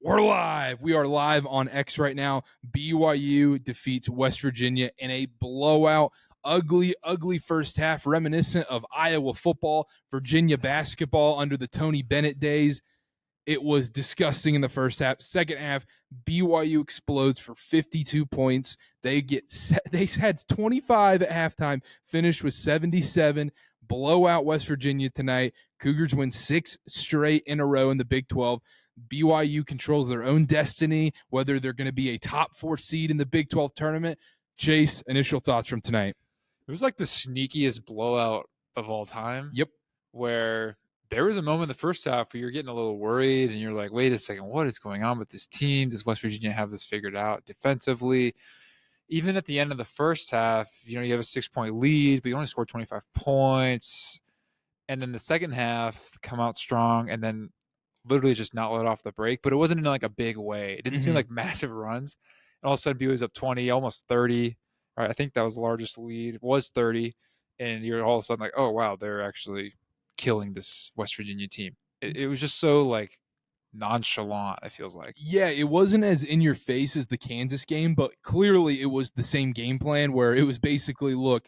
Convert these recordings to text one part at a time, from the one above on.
We're live. We are live on X right now. BYU defeats West Virginia in a blowout. Ugly, ugly first half, reminiscent of Iowa football, Virginia basketball under the Tony Bennett days. It was disgusting in the first half. Second half, BYU explodes for 52 points. They had 25 at halftime, finished with 77. Blowout West Virginia tonight. Cougars win 6 straight in a row in the Big 12. BYU controls their own destiny, whether they're going to be a top 4 seed in the Big 12 tournament. Chase, initial thoughts from tonight. It was like the sneakiest blowout of all time. Yep. Where there was a moment in the first half where you're getting a little worried and you're like, wait a second, what is going on with this team? Does West Virginia have this figured out defensively? Even at the end of the first half, you have a 6-point lead, but you only scored 25 points. And then the second half come out strong and then literally just not let off the break. But it wasn't in like a big way. It didn't seem like massive runs. And all of a sudden, BYU was up 20, almost 30. Right? I think that was the largest lead. It was 30. And you're all of a sudden like, oh, wow, they're actually killing this West Virginia team. It was just so like nonchalant, it feels like. Yeah, it wasn't as in your face as the Kansas game, but clearly it was the same game plan where it was basically, look,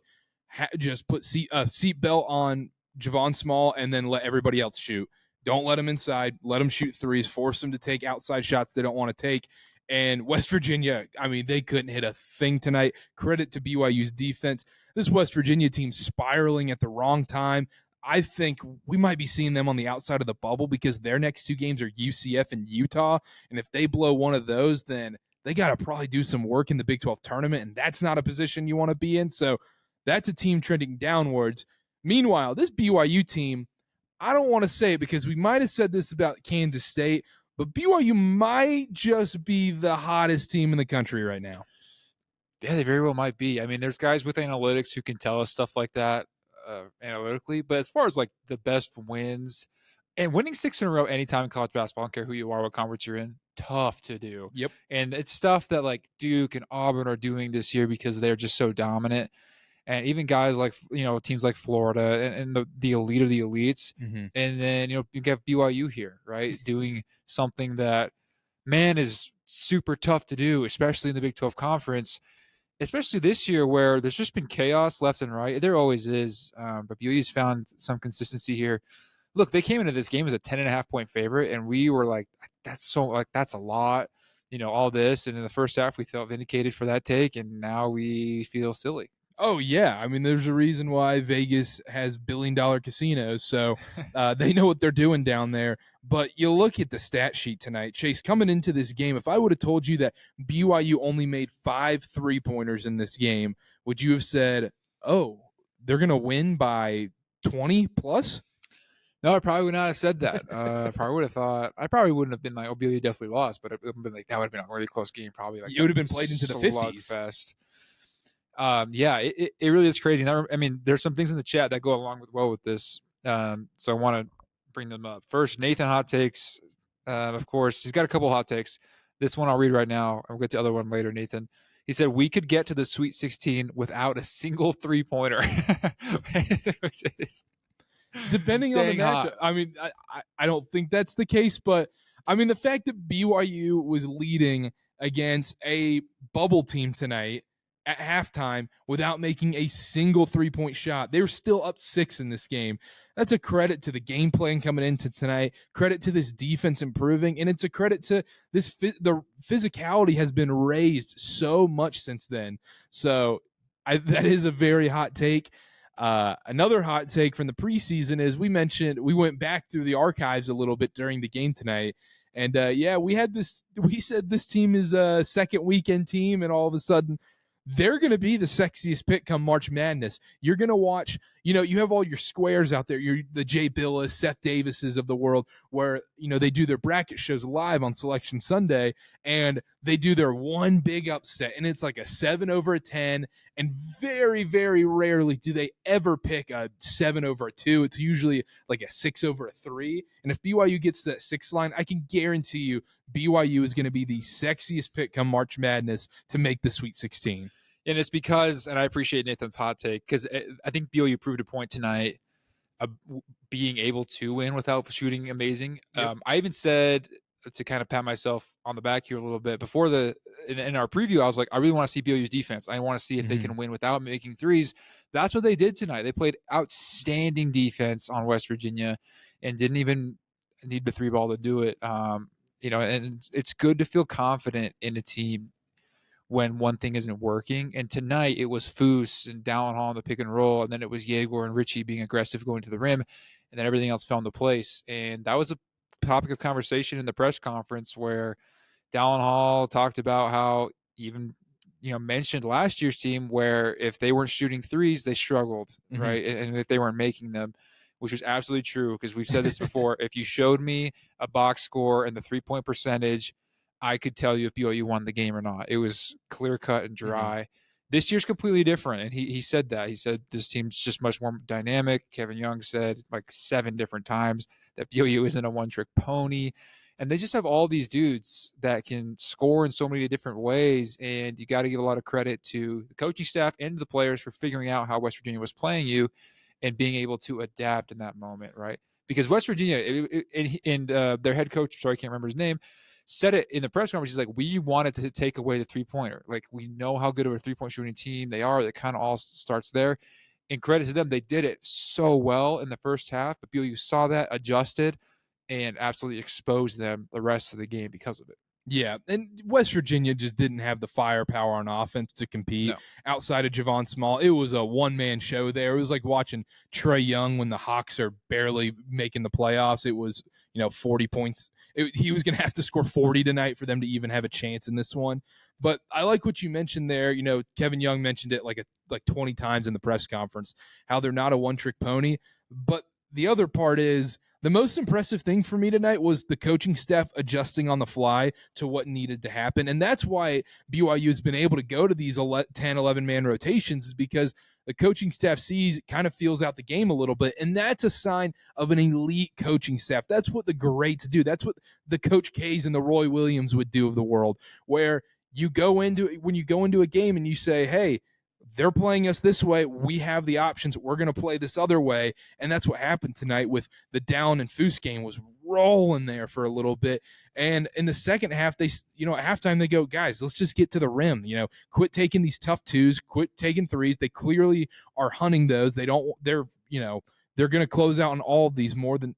just put seatbelt on Javon Small and then let everybody else shoot. Don't let them inside. Let them shoot threes. Force them to take outside shots they don't want to take. And West Virginia, I mean, they couldn't hit a thing tonight. Credit to BYU's defense. This West Virginia team spiraling at the wrong time. I think we might be seeing them on the outside of the bubble because their next 2 games are UCF and Utah. And if they blow one of those, then they got to probably do some work in the Big 12 tournament. And that's not a position you want to be in. So that's a team trending downwards. Meanwhile, this BYU team, I don't want to say it because we might have said this about Kansas State, but BYU might just be the hottest team in the country right now. Yeah, they very well might be. I mean, there's guys with analytics who can tell us stuff like that analytically. But as far as like the best wins and winning 6 in a row anytime in college basketball, I don't care who you are, what conference you're in, tough to do. Yep. And it's stuff that like Duke and Auburn are doing this year because they're just so dominant. And even guys like, teams like Florida and the elite of the elites. Mm-hmm. And then, you get BYU here, right? Doing something that, man, is super tough to do, especially in the Big 12 conference, especially this year where there's just been chaos left and right. There always is. But BYU's found some consistency here. Look, they came into this game as a 10.5-point favorite, and we were like, that's a lot, all this. And in the first half, we felt vindicated for that take, and now we feel silly. Oh, yeah. I mean, there's a reason why Vegas has billion-dollar casinos, so they know what they're doing down there. But you look at the stat sheet tonight. Chase, coming into this game, if I would have told you that BYU only made 5 3-pointers in this game, would you have said, oh, they're going to win by 20 plus? No, I probably would not have said that. Probably would have thought – I probably wouldn't have been like, oh, BYU definitely lost, but it would have been like that would have been a really close game probably. Like it would have been played into the 50s. Fest. Yeah, it really is crazy. I mean, there's some things in the chat that go along with this. So I want to bring them up. First, Nathan Hot Takes. Of course, he's got a couple hot takes. This one I'll read right now. I'll get to the other one later, Nathan. He said, we could get to the Sweet 16 without a single 3-pointer. Which is depending on the matchup. I mean, I don't think that's the case, but I mean, the fact that BYU was leading against a bubble team tonight at halftime without making a single 3-point shot. They were still up 6 in this game. That's a credit to the game plan coming into tonight, credit to this defense improving, and it's a credit to this. The physicality has been raised so much since then. So that is a very hot take. Another hot take from the preseason is we went back through the archives a little bit during the game tonight. And we said this team is a second weekend team, and all of a sudden they're going to be the sexiest pick come March Madness. You're going to watch, you have all your squares out there. You're the Jay Billis, Seth Davises of the world, where, they do their bracket shows live on Selection Sunday, and they do their one big upset, and it's like a 7 over a 10, and very, very rarely do they ever pick a 7 over a 2. It's usually like a 6 over a 3. And if BYU gets that 6 line, I can guarantee you BYU is going to be the sexiest pick come March Madness to make the Sweet 16. And it's because, and I appreciate Nathan's hot take, because I think BYU proved a point tonight of being able to win without shooting amazing. Yep. I even said to kind of pat myself on the back here a little bit. Before in our preview, I was like, I really want to see BYU's defense. I want to see if they can win without making threes. That's what they did tonight. They played outstanding defense on West Virginia and didn't even need the three ball to do it. And it's good to feel confident in a team when one thing isn't working. And tonight it was Foose and Dallin Hall in the pick and roll, and then it was Yegor and Richie being aggressive going to the rim, and then everything else fell into place. And that was a topic of conversation in the press conference where Dallin Hall talked about how even mentioned last year's team where if they weren't shooting threes, they struggled, right? And if they weren't making them, which was absolutely true, because we've said this before. If you showed me a box score and the 3-point percentage, I could tell you if BYU won the game or not. It was clear cut and dry. This year's completely different, and he said that. He said this team's just much more dynamic. Kevin Young said like 7 different times that BYU isn't a one-trick pony. And they just have all these dudes that can score in so many different ways, and you got to give a lot of credit to the coaching staff and the players for figuring out how West Virginia was playing you and being able to adapt in that moment, right? Because West Virginia and their head coach, sorry, I can't remember his name, said it in the press conference. He's like, we wanted to take away the three-pointer. Like, we know how good of a three-point shooting team they are. It kind of all starts there. And credit to them, they did it so well in the first half. But BYU saw that, adjusted, and absolutely exposed them the rest of the game because of it. Yeah, and West Virginia just didn't have the firepower on offense to compete. No. Outside of Javon Small, it was a one-man show there. It was like watching Trae Young when the Hawks are barely making the playoffs. It was, 40 points. He was going to have to score 40 tonight for them to even have a chance in this one. But I like what you mentioned there. Kevin Young mentioned it like 20 times in the press conference, how they're not a one-trick pony. But the other part is, the most impressive thing for me tonight was the coaching staff adjusting on the fly to what needed to happen. And that's why BYU has been able to go to these 10, 11-man rotations, is because the coaching staff kind of feels out the game a little bit. And that's a sign of an elite coaching staff. That's what the greats do. That's what the Coach K's and the Roy Williams would do of the world, where when you go into a game and you say, hey, they're playing us this way, we have the options, we're going to play this other way. And that's what happened tonight with the Dallin and Foose game. Was rolling there for a little bit. And in the second half, they, at halftime, they go, guys, let's just get to the rim. Quit taking these tough twos, quit taking threes. They clearly are hunting those. They're going to close out on all of these more than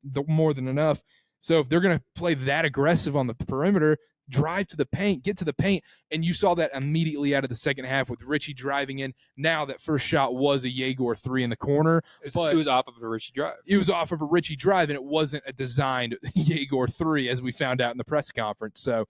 enough. So if they're going to play that aggressive on the perimeter, drive to the paint, get to the paint, and you saw that immediately out of the second half with Richie driving in. Now that first shot was a Yegor 3 in the corner. It was off of a Richie drive. It was off of a Richie drive, and it wasn't a designed Yegor 3, as we found out in the press conference. So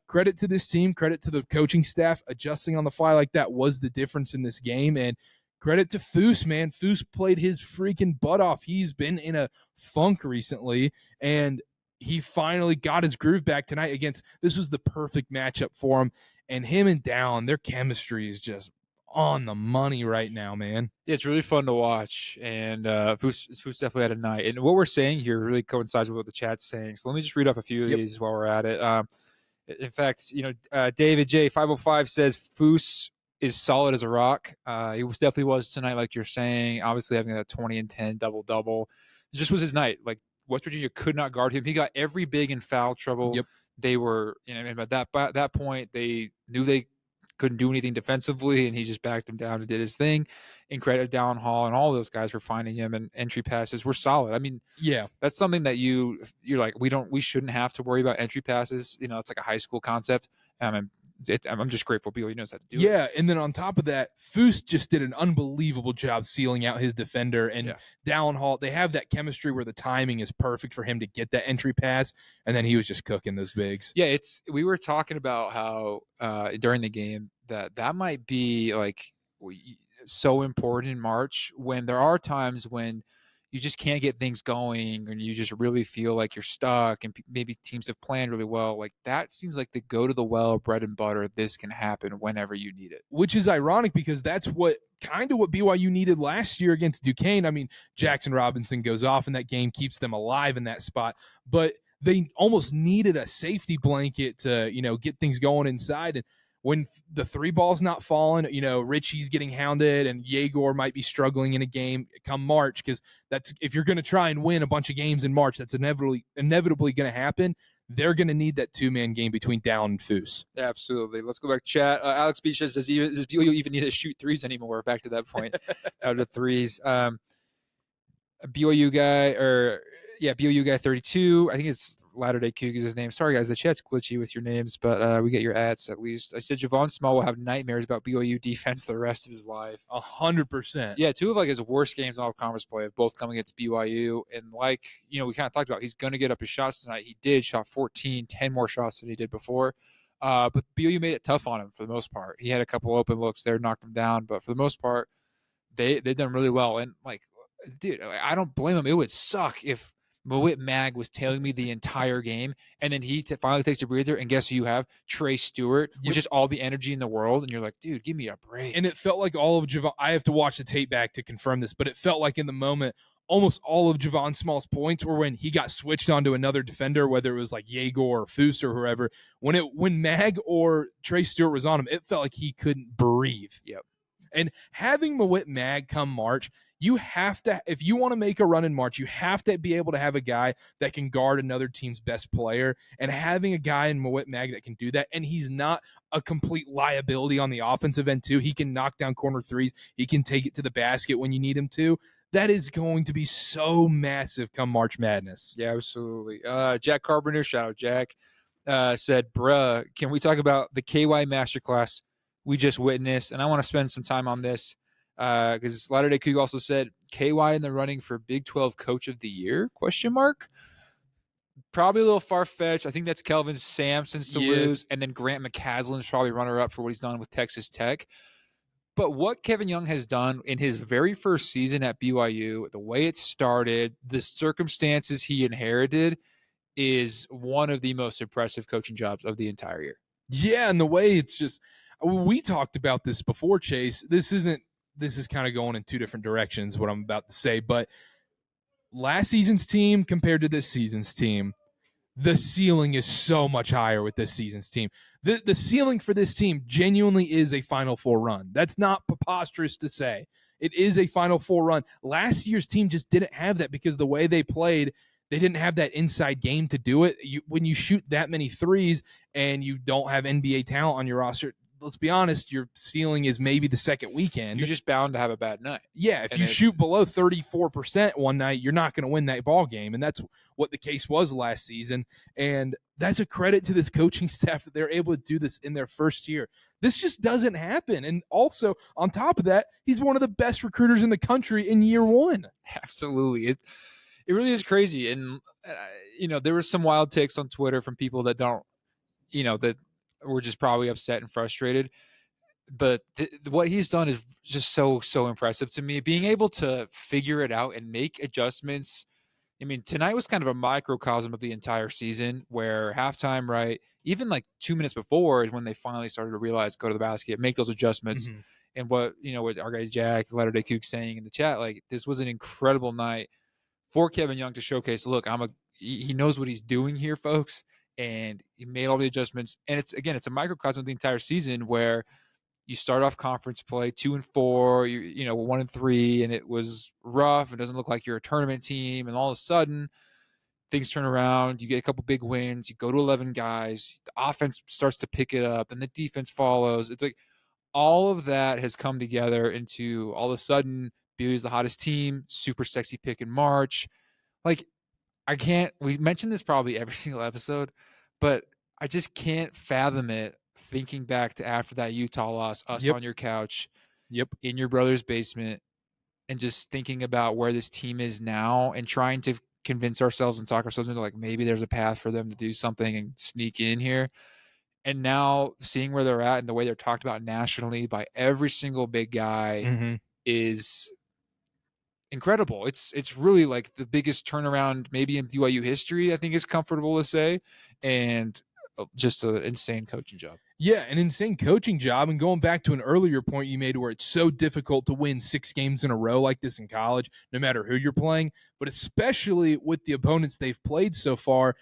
credit to this team, credit to the coaching staff. Adjusting on the fly like that was the difference in this game, and credit to Foose, man. Foose played his freaking butt off. He's been in a funk recently, and he finally got his groove back tonight this was the perfect matchup for him. And him and Dallin, their chemistry is just on the money right now, man. Yeah, it's really fun to watch. And Foose definitely had a night. And what we're saying here really coincides with what the chat's saying. So let me just read off a few of these while we're at it. In fact, David J. 505 says Foose is solid as a rock. He definitely was tonight, like you're saying. Obviously having that 20 and 10 double-double. It just was his night. Like, West Virginia could not guard him. He got every big in foul trouble. Yep. They were, and at that point, they knew they couldn't do anything defensively, and he just backed them down and did his thing. And credit Dallin Hall and all those guys for finding him, and entry passes were solid. I mean, yeah, that's something that you're like, we shouldn't have to worry about entry passes. It's like a high school concept. I'm just grateful BYU knows how to do it. Yeah, and then on top of that, Foose just did an unbelievable job sealing out his defender. And Dallin Hall, they have that chemistry where the timing is perfect for him to get that entry pass, and then he was just cooking those bigs. Yeah, we were talking about how during the game that might be like so important in March, when there are times when you just can't get things going and you just really feel like you're stuck, and maybe teams have planned really well. Like, that seems like the go to the well bread and butter. This can happen whenever you need it. Which is ironic, because that's what BYU needed last year against Duquesne. I mean, Jackson Robinson goes off in that game, keeps them alive in that spot, but they almost needed a safety blanket to, get things going inside. And when the three ball's not falling, Richie's getting hounded, and Yegor might be struggling in a game come March, because if you're going to try and win a bunch of games in March, that's inevitably going to happen. they're going to need that two-man game between Dallin and Foose. Absolutely. Let's go back to chat. Alex B says, does BYU even need to shoot threes anymore? Back to that point. Out of threes. BYU guy 32. I think it's Latter-day Cougars' his name. Sorry, guys, the chat's glitchy with your names, but we get your ads at least. I said Javon Small will have nightmares about BYU defense the rest of his life. 100%. Yeah, two of his worst games in all conference play have both come against BYU. And we kind of talked about, he's going to get up his shots tonight. He did, shot 10 more shots than he did before. But BYU made it tough on him for the most part. He had a couple open looks there, knocked him down. But for the most part, they've done really well. And, dude, I don't blame him. It would suck if Myt Mag was tailing me the entire game, and then he finally takes a breather, and guess who you have? Trey Stewart, with just all the energy in the world, and you're like, dude, give me a break. And it felt like all of Javon, I have to watch the tape back to confirm this, but it felt like in the moment, almost all of Javon Small's points were when he got switched onto another defender, whether it was like Jaeger or Foose or whoever. When Mag or Trey Stewart was on him, it felt like he couldn't breathe. Yep. And having Myt Mag come March, you have to, if you want to make a run in March, you have to be able to have a guy that can guard another team's best player. And having a guy in Myt Mag that can do that, and he's not a complete liability on the offensive end too. He can knock down corner threes. He can take it to the basket when you need him to. That is going to be so massive come March Madness. Yeah, absolutely. Jack Carpenter, shout out Jack, said, bruh, can we talk about the KY masterclass we just witnessed? And I want to spend some time on this. Because Latter-day Cougar also said KY in the running for Big 12 Coach of the Year? ? Probably a little far-fetched. I think that's Kelvin Sampson's to lose, and then Grant McCaslin's probably runner-up for what he's done with Texas Tech. But what Kevin Young has done in his very first season at BYU, the way it started, the circumstances he inherited, is one of the most impressive coaching jobs of the entire year. Yeah, and the way it's just – we talked about this before, Chase. This is kind of going in two different directions, what I'm about to say. But last season's team compared to this season's team, the ceiling is so much higher with this season's team. The ceiling for this team genuinely is a Final Four run. That's not preposterous to say. It is a Final Four run. Last year's team just didn't have that because the way they played, they didn't have that inside game to do it. When you shoot that many threes and you don't have NBA talent on your roster, let's be honest, your ceiling is maybe the second weekend. You're just bound to have a bad night. Yeah, if you shoot below 34% one night, you're not going to win that ball game, and that's what the case was last season. And that's a credit to this coaching staff that they're able to do this in their first year. This just doesn't happen. And also, on top of that, he's one of the best recruiters in the country in year one. Absolutely. It really is crazy. And, there were some wild takes on Twitter from people that don't, that were just probably upset and frustrated. But what he's done is just so impressive to me. Being able to figure it out and make adjustments. I mean, tonight was kind of a microcosm of the entire season where halftime, right, even 2 minutes before is when they finally started to realize, go to the basket, make those adjustments. Mm-hmm. And what our guy Jack, Latter-day Coug, saying in the chat, this was an incredible night for Kevin Young to showcase, look, he knows what he's doing here, folks. And he made all the adjustments. And it's a microcosm of the entire season where you start off conference play 2-4, 1-3, and it was rough. It doesn't look like you're a tournament team. And all of a sudden, things turn around. You get a couple big wins. You go to 11 guys. The offense starts to pick it up, and the defense follows. It's all of that has come together into all of a sudden, BYU's the hottest team, super sexy pick in March. We mentioned this probably every single episode, but I just can't fathom it thinking back to after that Utah loss, us on your couch, in your brother's basement, and just thinking about where this team is now and trying to convince ourselves and talk ourselves into maybe there's a path for them to do something and sneak in here. And now seeing where they're at and the way they're talked about nationally by every single big guy is incredible. It's really the biggest turnaround maybe in BYU history, I think is comfortable to say, and just an insane coaching job. Yeah, an insane coaching job. And going back to an earlier point you made where it's so difficult to win 6 games in a row like this in college, no matter who you're playing, but especially with the opponents they've played so far,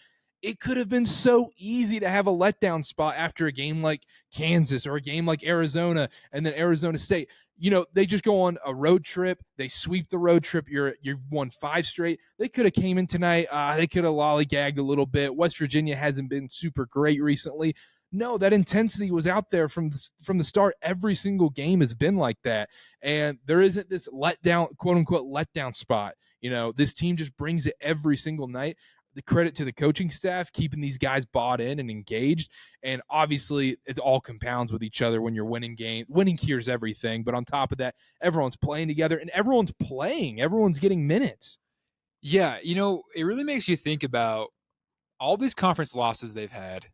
it could have been so easy to have a letdown spot after a game like Kansas or a game like Arizona and then Arizona State. they just go on a road trip. They sweep the road trip. You've won 5 straight. They could have came in tonight. They could have lollygagged a little bit. West Virginia hasn't been super great recently. No, that intensity was out there from the start. Every single game has been like that. And there isn't this letdown, quote unquote, letdown spot. This team just brings it every single night. The credit to the coaching staff, keeping these guys bought in and engaged. And obviously it all compounds with each other when you're winning game. Winning cures everything. But on top of that, everyone's playing together and everyone's playing. Everyone's getting minutes. Yeah. It really makes you think about all these conference losses they've had.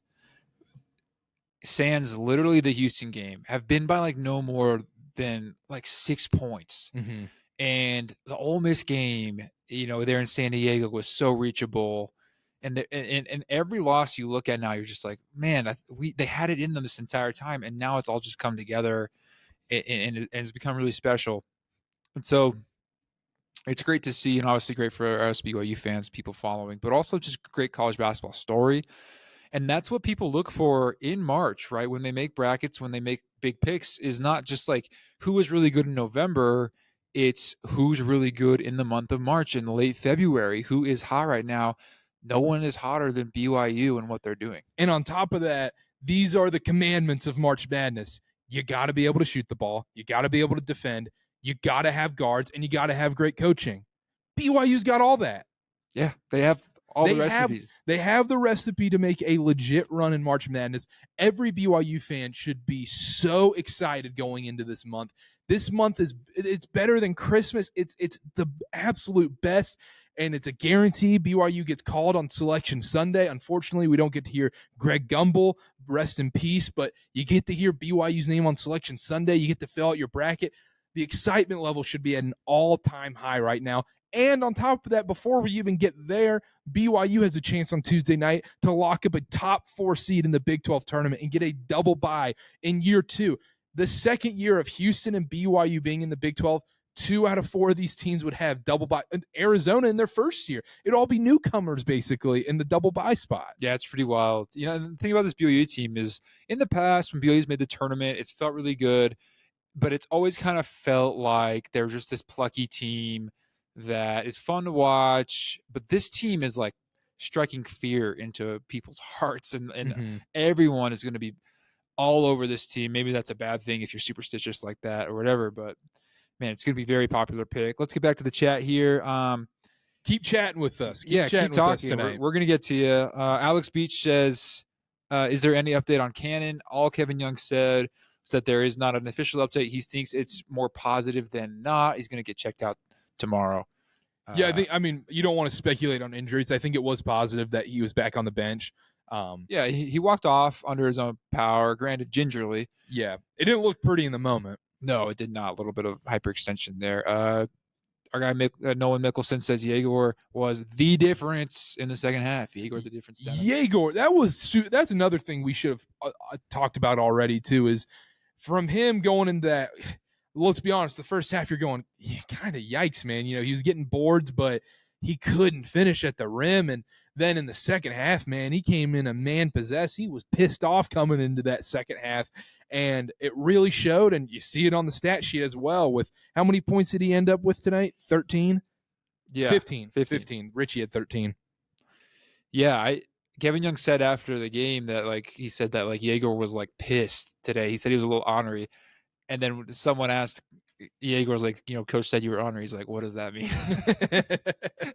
Sans literally the Houston game have been by like no more than like 6 points. Mm-hmm. And the Ole Miss game, there in San Diego was so reachable. And every loss you look at now, you're just like, man, they had it in them this entire time. And now it's all just come together and it's become really special. And so it's great to see, and obviously great for us BYU fans, people following, but also just great college basketball story. And that's what people look for in March, right? When they make brackets, when they make big picks, is not just like who was really good in November. It's who's really good in the month of March and late February, who is hot right now. No one is hotter than BYU and what they're doing. And on top of that, these are the commandments of March Madness. You got to be able to shoot the ball. You got to be able to defend. You got to have guards, and you got to have great coaching. BYU's got all that. Yeah, they have all the recipes. They have the recipe to make a legit run in March Madness. Every BYU fan should be so excited going into this month. This month it's better than Christmas. It's the absolute best, and it's a guarantee. BYU gets called on Selection Sunday. Unfortunately, we don't get to hear Greg Gumbel, rest in peace, but you get to hear BYU's name on Selection Sunday. You get to fill out your bracket. The excitement level should be at an all-time high right now. And on top of that, before we even get there, BYU has a chance on Tuesday night to lock up a top 4 seed in the Big 12 tournament and get a double bye in year 2. The second year of Houston and BYU being in the Big 12, 2 out of 4 of these teams would have double bye. Arizona in their first year, it'd all be newcomers basically in the double bye spot. Yeah, it's pretty wild. The thing about this BYU team is in the past when BYU's made the tournament, it's felt really good, but it's always kind of felt like they're just this plucky team that is fun to watch. But this team is like striking fear into people's hearts, and everyone is going to be all over this team. Maybe that's a bad thing if you're superstitious like that or whatever, but man, it's going to be a very popular pick. Let's get back to the chat here. Keep chatting with us. Keep talking. We're going to get to you. Alex Beach says, is there any update on Cannon? All Kevin Young said was that there is not an official update. He thinks it's more positive than not. He's going to get checked out tomorrow. Yeah, I mean, you don't want to speculate on injuries. I think it was positive that he was back on the bench. Yeah, he walked off under his own power, granted gingerly. Yeah, it didn't look pretty in the moment. No, it did not. A little bit of hyperextension there. Our guy Nolan Mickelson says Yegor was the difference in the second half. Yegor the difference. Yegor, that's another thing we should have talked about already too. Is from him going in that. Let's be honest. The first half, you're going, kind of yikes, man. He was getting boards, but he couldn't finish at the rim. And then in the second half, man, he came in a man possessed. He was pissed off coming into that second half, and it really showed. And you see it on the stat sheet as well. With how many points did he end up with tonight? 13. Yeah, 15. Richie had 13. Yeah, Kevin Young said after the game that he said that Yegor was pissed today. He said he was a little ornery. And then someone asked, Yegor's Coach said you were ornery. He's like, what does that mean?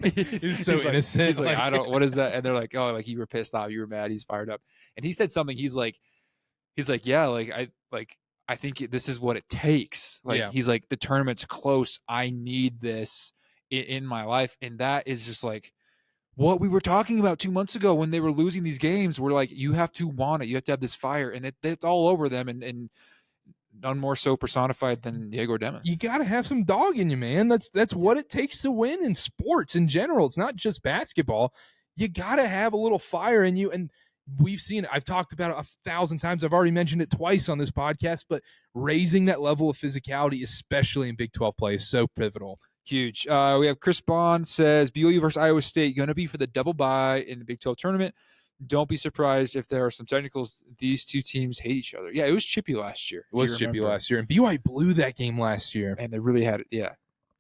He's so innocent. He's like, I don't, what is that? And they're like, oh, you were pissed off. You were mad. He's fired up. And he said something. He's like, yeah, I think this is what it takes. He's like, the tournament's close. I need this in my life. And that is just what we were talking about 2 months ago when they were losing these games. We're like, you have to want it. You have to have this fire. And it's all over them. And none more so personified than Yegor Demon. You got to have some dog in you, man. That's what it takes to win in sports in general. It's not just basketball. You got to have a little fire in you. And we've seen it. I've talked about it 1,000 times. I've already mentioned it twice on this podcast, but raising that level of physicality, especially in Big 12 play, is so pivotal. Huge. We have Chris Bond says BYU versus Iowa State going to be for the double bye in the Big 12 tournament. don't be surprised if there are some technicals. These two teams hate each other. Yeah, it was chippy last year. It was chippy last year. And BYU blew that game last year. And they really had it. Yeah,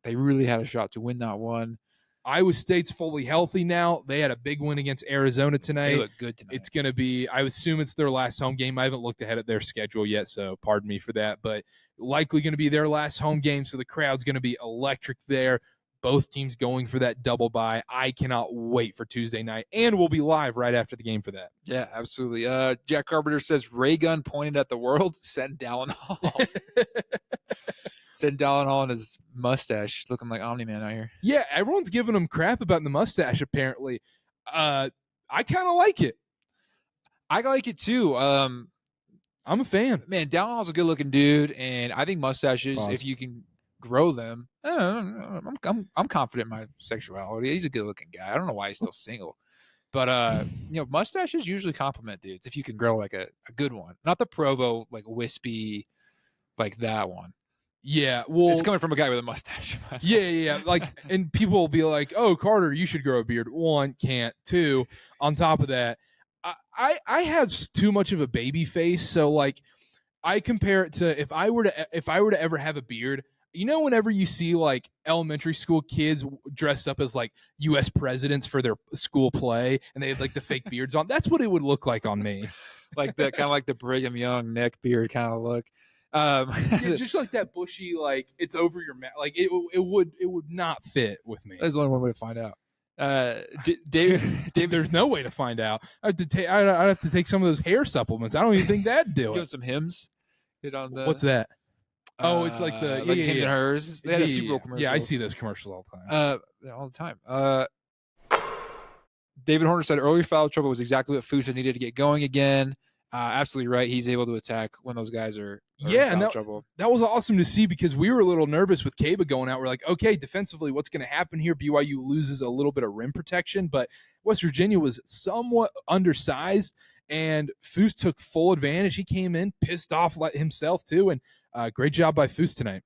they really had a shot to win that one. Iowa State's fully healthy now. They had a big win against Arizona tonight. They look good tonight. It's going to be, I assume it's their last home game. I haven't looked ahead at their schedule yet, so pardon me for that. But likely going to be their last home game, so the crowd's going to be electric there. Both teams going for that double bye. I cannot wait for Tuesday night, and we'll be live right after the game for that. Yeah, absolutely. Jack Carpenter says, ray gun pointed at the world, send Dallin Hall. Send Dallin Hall and his mustache looking like Omni-Man out here. Yeah, everyone's giving him crap about the mustache, apparently. I kind of like it. I like it, too. I'm a fan. Man, Dallin Hall's a good-looking dude, and I think mustaches, if you can grow them, I'm confident in my sexuality. He's a good-looking guy. I don't know why he's still single. But, mustaches usually compliment dudes if you can grow, like, a good one. Not the Provo, like, wispy, like that one. Yeah, well, it's coming from a guy with a mustache. Yeah. Like, and people will be like, "Oh, Carter, you should grow a beard." One, can't. Two, on top of that, I have too much of a baby face, so like, I compare it to if I were to ever have a beard. You know, whenever you see like elementary school kids dressed up as like U.S. presidents for their school play, and they have like the fake beards on, that's what it would look like on me. Like that, kind of like the Brigham Young neck beard kind of look. Yeah, just like that bushy, like it's over your mouth. Like it would not fit with me. There's only one way to find out. Dave, there's no way to find out. I'd have to take some of those hair supplements. I don't even think that'd do it. Give some Hims. Hit on the. What's that? Oh, it's like the Hims and Hers. They had a Super Bowl commercial. Yeah, I see those commercials all the time. All the time. David Horner said early foul trouble was exactly what Fousseyni needed to get going again. Absolutely right. He's able to attack when those guys are in foul trouble. That was awesome to see because we were a little nervous with Kaba going out. We're like, okay, defensively, what's going to happen here? BYU loses a little bit of rim protection, but West Virginia was somewhat undersized, and Foose took full advantage. He came in pissed off himself too, and great job by Foose tonight.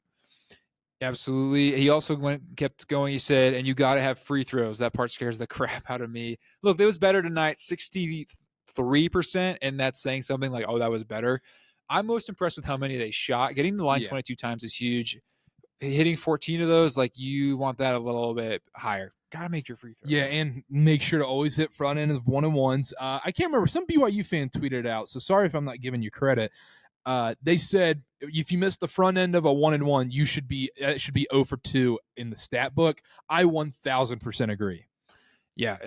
Absolutely. He also kept going. He said, and you got to have free throws. That part scares the crap out of me. Look, it was better tonight, 63%, and that's saying something like, oh, that was better. I'm most impressed with how many they shot. Getting the line 22 times is huge. Hitting 14 of those, like you want that a little bit higher. Got to make your free throws. Yeah, and make sure to always hit front end of 1-and-1s. I can't remember. Some BYU fan tweeted it out, so sorry if I'm not giving you credit. They said if you miss the front end of a 1-and-1, it should be 0 for 2 in the stat book. I 1,000% agree. Yeah,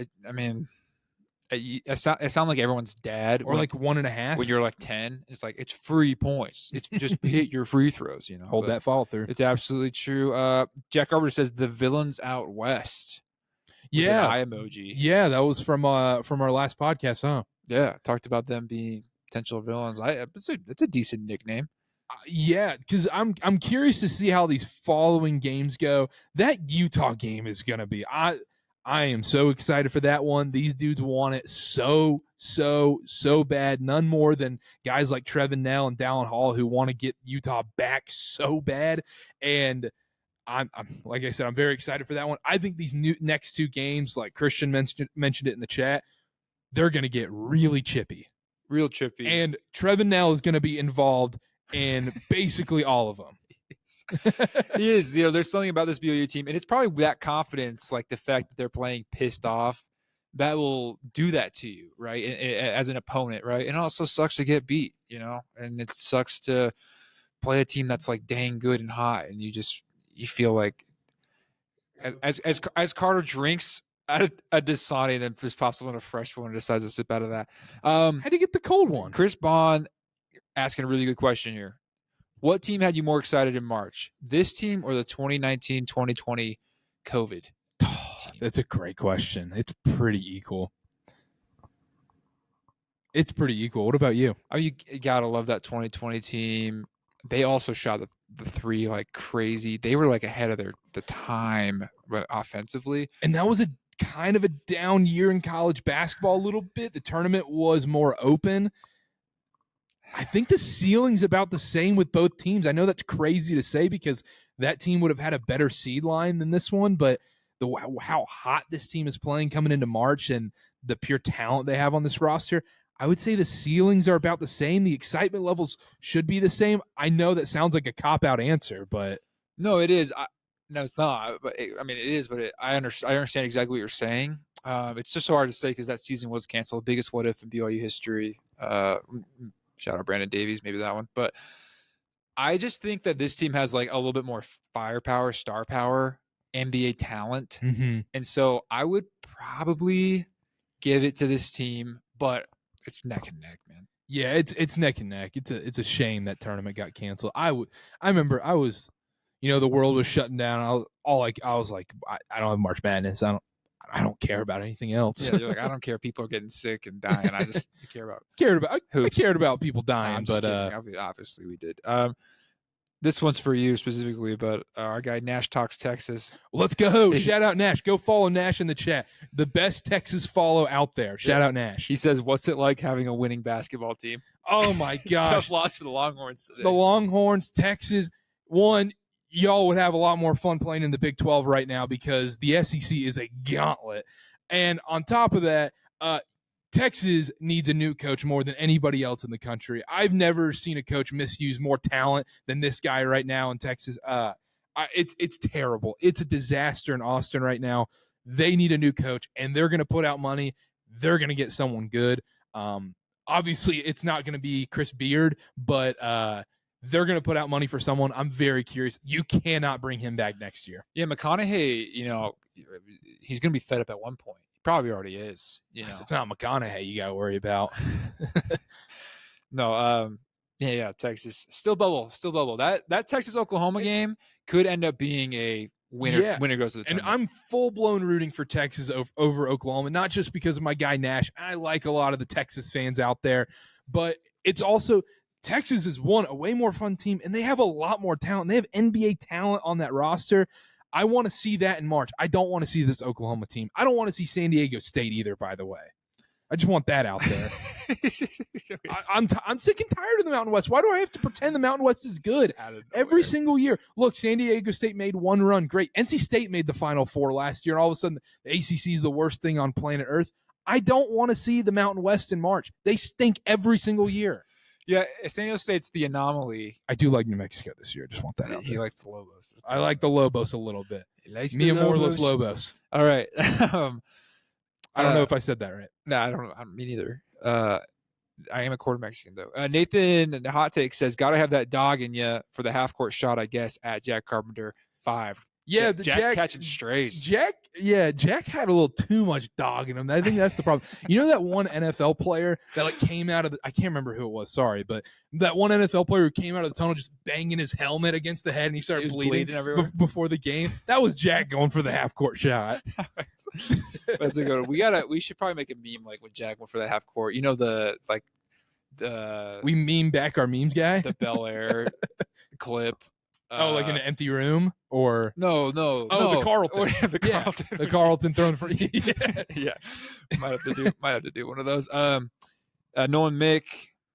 it sound like everyone's dad, or like 1.5 when you're like 10. It's like it's free points. It's just hit your free throws. Hold that follow through. It's absolutely true. Jack Arbiter says the villains out west. Yeah, eye emoji. Yeah, that was from our last podcast, huh? Yeah, talked about them being potential villains. It's a decent nickname. Yeah, because I'm curious to see how these following games go. That Utah game is gonna be. I am so excited for that one. These dudes want it so bad. None more than guys like Trevin Nell and Dallin Hall who want to get Utah back so bad. And I'm like I said, I'm very excited for that one. I think these next two games, like Christian mentioned it in the chat, they're going to get really chippy. Real chippy. And Trevin Nell is going to be involved in basically all of them. He is. There's something about this BYU team, and it's probably that confidence, like the fact that they're playing pissed off, that will do that to you, right? As an opponent, right? And it also sucks to get beat, and it sucks to play a team that's like dang good and hot, and you feel like as Carter drinks out of a Dasani and then just pops up on a fresh one and decides to sip out of that. How do you get the cold one? Chris Bond asking a really good question here. What team had you more excited in March? This team or the 2019-2020 COVID team? That's a great question. It's pretty equal. What about you? Oh, you gotta love that 2020 team. They also shot the three like crazy. They were like ahead of the time, but offensively. And that was a kind of a down year in college basketball a little bit. The tournament was more open. I think the ceiling's about the same with both teams. I know that's crazy to say because that team would have had a better seed line than this one, but how hot this team is playing coming into March and the pure talent they have on this roster, I would say the ceilings are about the same. The excitement levels should be the same. I know that sounds like a cop-out answer, but no, it is. No, it's not. But it is. But I understand exactly what you're saying. It's just so hard to say because that season was canceled. The biggest what if in BYU history. Shout out Brandon Davies, maybe that one. But I just think that this team has like a little bit more firepower, star power, NBA talent. mm-hmm. And so I would probably give it to this team, but it's neck and neck, man. Yeah, it's neck and neck. It's a shame that tournament got canceled. I remember I was, the world was shutting down. I was like, I don't have March Madness. I don't care about anything else. Yeah, you're like, I don't care. People are getting sick and dying. I just care about I cared about people dying, but obviously we did. This one's for you specifically, but our guy Nash Talks Texas. Let's go. Shout out Nash. Go follow Nash in the chat. The best Texas follow out there. Shout out Nash. He says, what's it like having a winning basketball team? Oh, my gosh. Tough loss for the Longhorns today. The Longhorns, Texas, y'all would have a lot more fun playing in the Big 12 right now because the SEC is a gauntlet. And on top of that, Texas needs a new coach more than anybody else in the country. I've never seen a coach misuse more talent than this guy right now in Texas. It's terrible. It's a disaster in Austin right now. They need a new coach, and they're going to put out money. They're going to get someone good. Obviously, it's not going to be Chris Beard, but they're going to put out money for someone. I'm very curious. You cannot bring him back next year. Yeah, McConaughey, he's going to be fed up at one point. Probably already is. It's not McConaughey you got to worry about. No, yeah, Texas still bubble. That Texas Oklahoma game could end up being a winner. Yeah. Winner goes to the tournament. And I'm full blown rooting for Texas over Oklahoma, not just because of my guy Nash. I like a lot of the Texas fans out there, but it's also Texas is a way more fun team, and they have a lot more talent. They have NBA talent on that roster. I want to see that in March. I don't want to see this Oklahoma team. I don't want to see San Diego State either, by the way. I just want that out there. I'm sick and tired of the Mountain West. Why do I have to pretend the Mountain West is good every single year? Look, San Diego State made one run. Great. NC State made the Final Four last year, and all of a sudden the ACC is the worst thing on planet Earth. I don't want to see the Mountain West in March. They stink every sinlgle year. Yeah, San Diego State's the anomaly. I do like New Mexico this year. I just want that out there. He likes the Lobos. I like the Lobos a little bit. He likes Me and Morless Lobos. All right. I don't know if I said that right. No, I don't know. Me neither. I am a quarter Mexican, though. Nathan Hot Take says, got to have that dog in you for the half-court shot, I guess, at Jack Carpenter 5. Yeah, Jack catching strays. Jack had a little too much dog in him. I think that's the problem. You know that one NFL player that came out of I can't remember who it was, sorry, but that one NFL player who came out of the tunnel just banging his helmet against the head and he started bleeding everywhere before the game. That was Jack going for the half court shot. That's a good one. We should probably make a meme with Jack going for the half court. We meme back our memes guy. The Bel Air clip. Like in an empty room or no. The Carlton. The Carlton. The Carlton thrown for yeah. Might have to do one of those. Nolan Mick,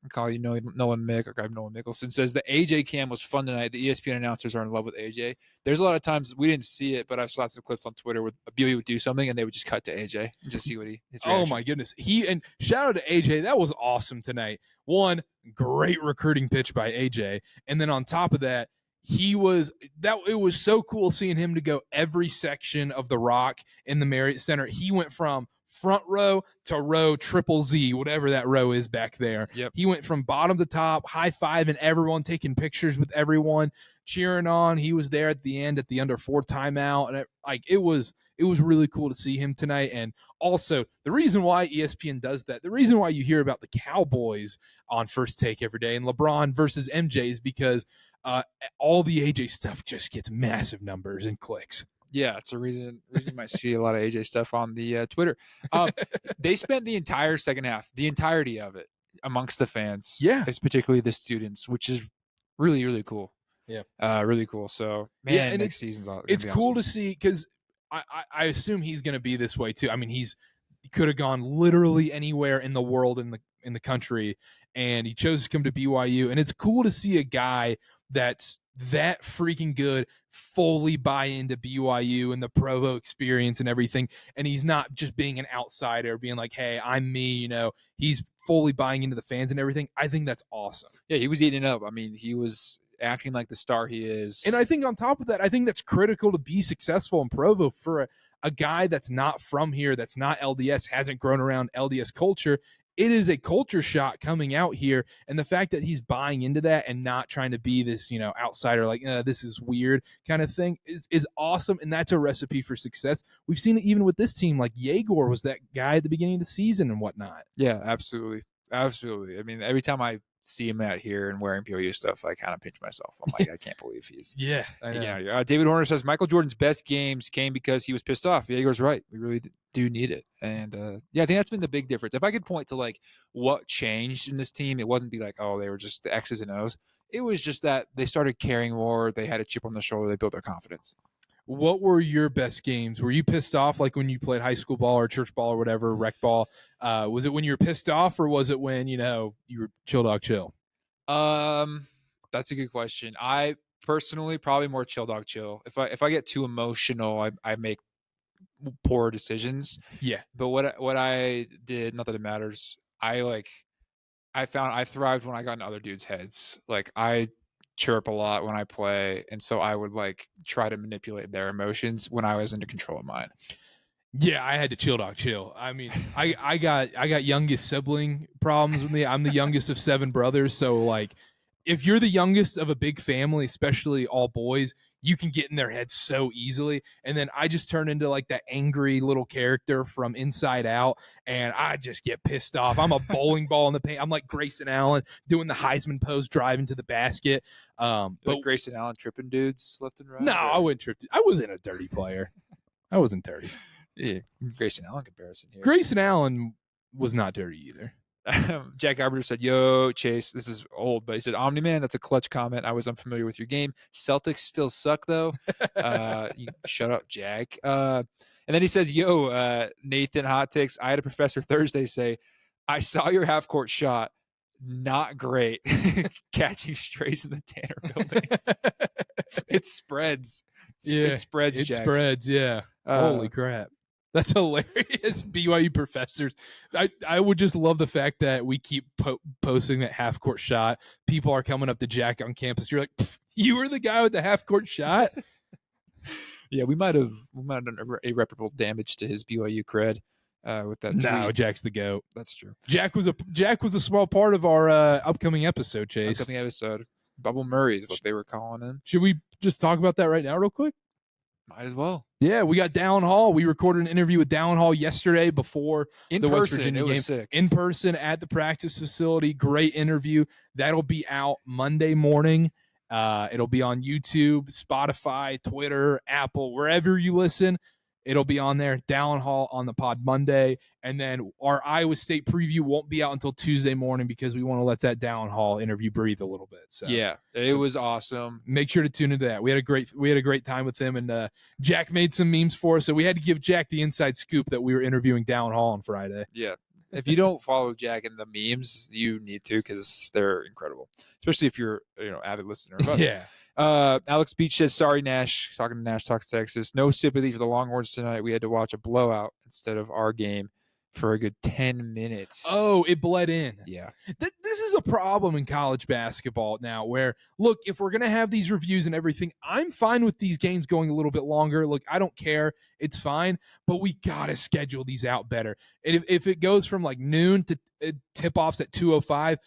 I call you Nolan Mick, or grab Nolan Mickelson, says the AJ cam was fun tonight. The ESPN announcers are in love with AJ. There's a lot of times we didn't see it, but I've saw some clips on Twitter where BYU would do something and they would just cut to AJ and just see what his reaction. Oh my goodness. And shout out to AJ. That was awesome tonight. One, great recruiting pitch by AJ. And then on top of that, it was so cool seeing him to go every section of the rock in the Marriott Center. He went from front row to row triple Z, whatever that row is back there. Yep. He went from bottom to top, high-fiving everyone, taking pictures with everyone, cheering on. He was there at the end at the under 4 timeout. And it was really cool to see him tonight. And also, the reason why ESPN does that, the reason why you hear about the Cowboys on First Take every day and LeBron versus MJ is because all the AJ stuff just gets massive numbers and clicks. Yeah, it's a reason you might see a lot of AJ stuff on the Twitter. They spent the entire second half, the entirety of it, amongst the fans. Yeah. It's particularly the students, which is really, really cool. Yeah. Really cool. So, man, and next season's it's cool awesome to see because I assume he's going to be this way too. I mean, he could have gone literally anywhere in the world in the country, and he chose to come to BYU. And it's cool to see a guy that's that freaking good, fully buy into BYU and the Provo experience and everything, and he's not just being an outsider, being like, hey, I'm me, you know, he's fully buying into the fans and everything. I think that's awesome. Yeah, he was eating it up. I mean, he was acting like the star he is. And I think on top of that, I think that's critical to be successful in Provo for a guy that's not from here, that's not LDS, hasn't grown around LDS culture. It is a culture shock coming out here, and the fact that he's buying into that and not trying to be this, you know, outsider, like this is weird kind of thing is awesome, and that's a recipe for success. We've seen it even with this team, like Yegor was that guy at the beginning of the season and whatnot. Yeah, absolutely. Absolutely. I mean, every time I see him out here and wearing BYU stuff, I kind of pinch myself. I'm like, I can't believe he's getting out here. David Horner says Michael Jordan's best games came because he was pissed off. Yegor's right. We really do need it. And I think that's been the big difference. If I could point to like what changed in this team, it wasn't be like, oh, they were just the X's and O's. It was just that they started caring more. They had a chip on the shoulder. They built their confidence. What were your best games? Were you pissed off like when you played high school ball or church ball or whatever, rec ball? Was it when you were pissed off, or was it when, you know, you were chill dog chill? That's a good question. I personally probably more chill dog chill. If I get too emotional, I make poor decisions. Yeah. But what I did, not that it matters, I found I thrived when I got in other dudes' heads. Like I chirp a lot when I play, and so I would like try to manipulate their emotions when I was under control of mine. Yeah, I had to chill dog chill. I mean, I got youngest sibling problems with me. I'm the youngest of 7 brothers, so like if you're the youngest of a big family, especially all boys, you can get in their heads so easily. And then I just turn into like that angry little character from Inside Out, and I just get pissed off. I'm a bowling ball in the paint. I'm like Grayson Allen doing the Heisman pose, driving to the basket. But Grayson Allen tripping dudes left and right? No, I wouldn't trip. I wasn't a dirty player. I wasn't dirty. Yeah, Grayson Allen comparison here. Grayson Allen was not dirty either. Jack Arbiter said, yo, Chase, this is old, but he said, Omni-Man, that's a clutch comment. I was unfamiliar with your game. Celtics still suck, though. Shut up, Jack. And then he says, yo, Nathan, hot takes. I had a professor Thursday say, I saw your half-court shot. Not great. Catching strays in the Tanner building. It spreads. It spreads, It Jax. spreads, yeah. Holy crap. That's hilarious. BYU professors. I would just love the fact that we keep posting that half-court shot. People are coming up to Jack on campus. You're like, you were the guy with the half-court shot? Yeah, we might have done irreparable damage to his BYU cred with that tweet. No, Jack's the GOAT. That's true. Jack was a small part of our upcoming episode, Chase. Upcoming episode. Bubble Murray is what they were calling him. Should we just talk about that right now real quick? Might as well. Yeah, we got Dallin Hall. We recorded an interview with Dallin Hall yesterday before the West Virginia game. Sick. In person at the practice facility. Great interview. That'll be out Monday morning. It'll be on YouTube, Spotify, Twitter, Apple, wherever you listen. It'll be on there. Dallin Hall on the pod Monday. And then our Iowa State preview won't be out until Tuesday morning because we want to let that Dallin Hall interview breathe a little bit. So yeah, it was awesome. Make sure to tune into that. We had a great time with him, and Jack made some memes for us. So we had to give Jack the inside scoop that we were interviewing Dallin Hall on Friday. Yeah. If you don't follow Jack in the memes, you need to because they're incredible, especially if you're avid listener of us. Yeah. Alex Beach says, sorry, Nash. Talking to Nash Talks Texas. No sympathy for the Longhorns tonight. We had to watch a blowout instead of our game for a good 10 minutes. Oh, it bled in. Yeah. This is a problem in college basketball now where, look, if we're going to have these reviews and everything, I'm fine with these games going a little bit longer. Look, I don't care. It's fine. But we got to schedule these out better. And if it goes from like noon to tip-offs at 2:05,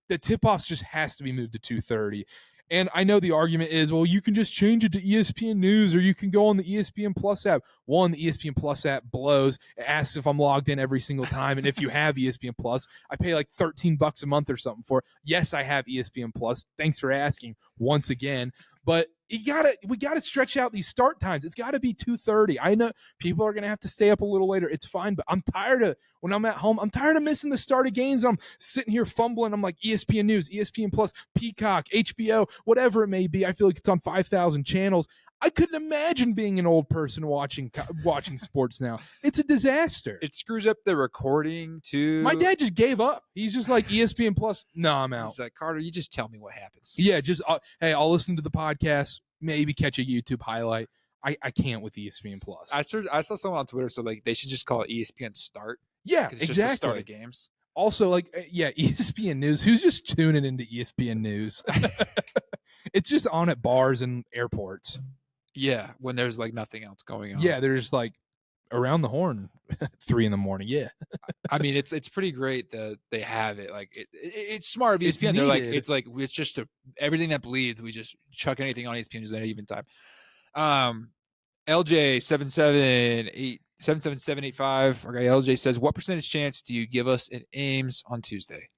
the tip-offs just has to be moved to 2:30. And I know the argument is, well, you can just change it to ESPN News or you can go on the ESPN Plus app. One, the ESPN Plus app blows. It asks if I'm logged in every single time. And if you have ESPN Plus, I pay like $13 a month or something for it. Yes, I have ESPN Plus. Thanks for asking once again. But we gotta stretch out these start times. It's got to be 2:30. I know people are gonna have to stay up a little later. It's fine, but I'm tired of when I'm at home. I'm tired of missing the start of games. I'm sitting here fumbling. I'm like ESPN News, ESPN Plus, Peacock, HBO, whatever it may be. I feel like it's on 5,000 channels. I couldn't imagine being an old person watching sports now. It's a disaster. It screws up the recording too. My dad just gave up. He's just like ESPN Plus. No, I'm out. He's like, Carter, you just tell me what happens. Yeah, just hey, I'll listen to the podcast. Maybe catch a YouTube highlight. I can't with ESPN Plus. I saw someone on Twitter, so like they should just call it ESPN Start. Yeah, it's exactly. Just the start of games. Also, like, yeah, ESPN News. Who's just tuning into ESPN News? It's just on at bars and airports. Yeah, when there's like nothing else going on. Yeah, there's like around the horn, 3 a.m. Yeah, I mean it's pretty great that they have it. Like it's smart of ESPN. They're like it's just everything that bleeds. We just chuck anything on ESPN at any given time. LJ 77785. Okay, LJ says, what percentage chance do you give us in Ames on Tuesday?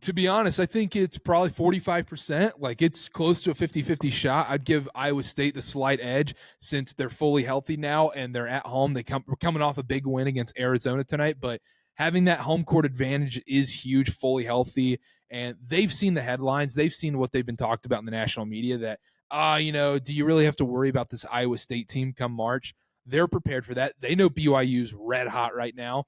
To be honest, I think it's probably 45%. Like, it's close to a 50-50 shot. I'd give Iowa State the slight edge since they're fully healthy now and they're at home. We're coming off a big win against Arizona tonight, but having that home court advantage is huge, fully healthy. And they've seen the headlines. They've seen what they've been talked about in the national media that, do you really have to worry about this Iowa State team come March? They're prepared for that. They know BYU's red hot right now.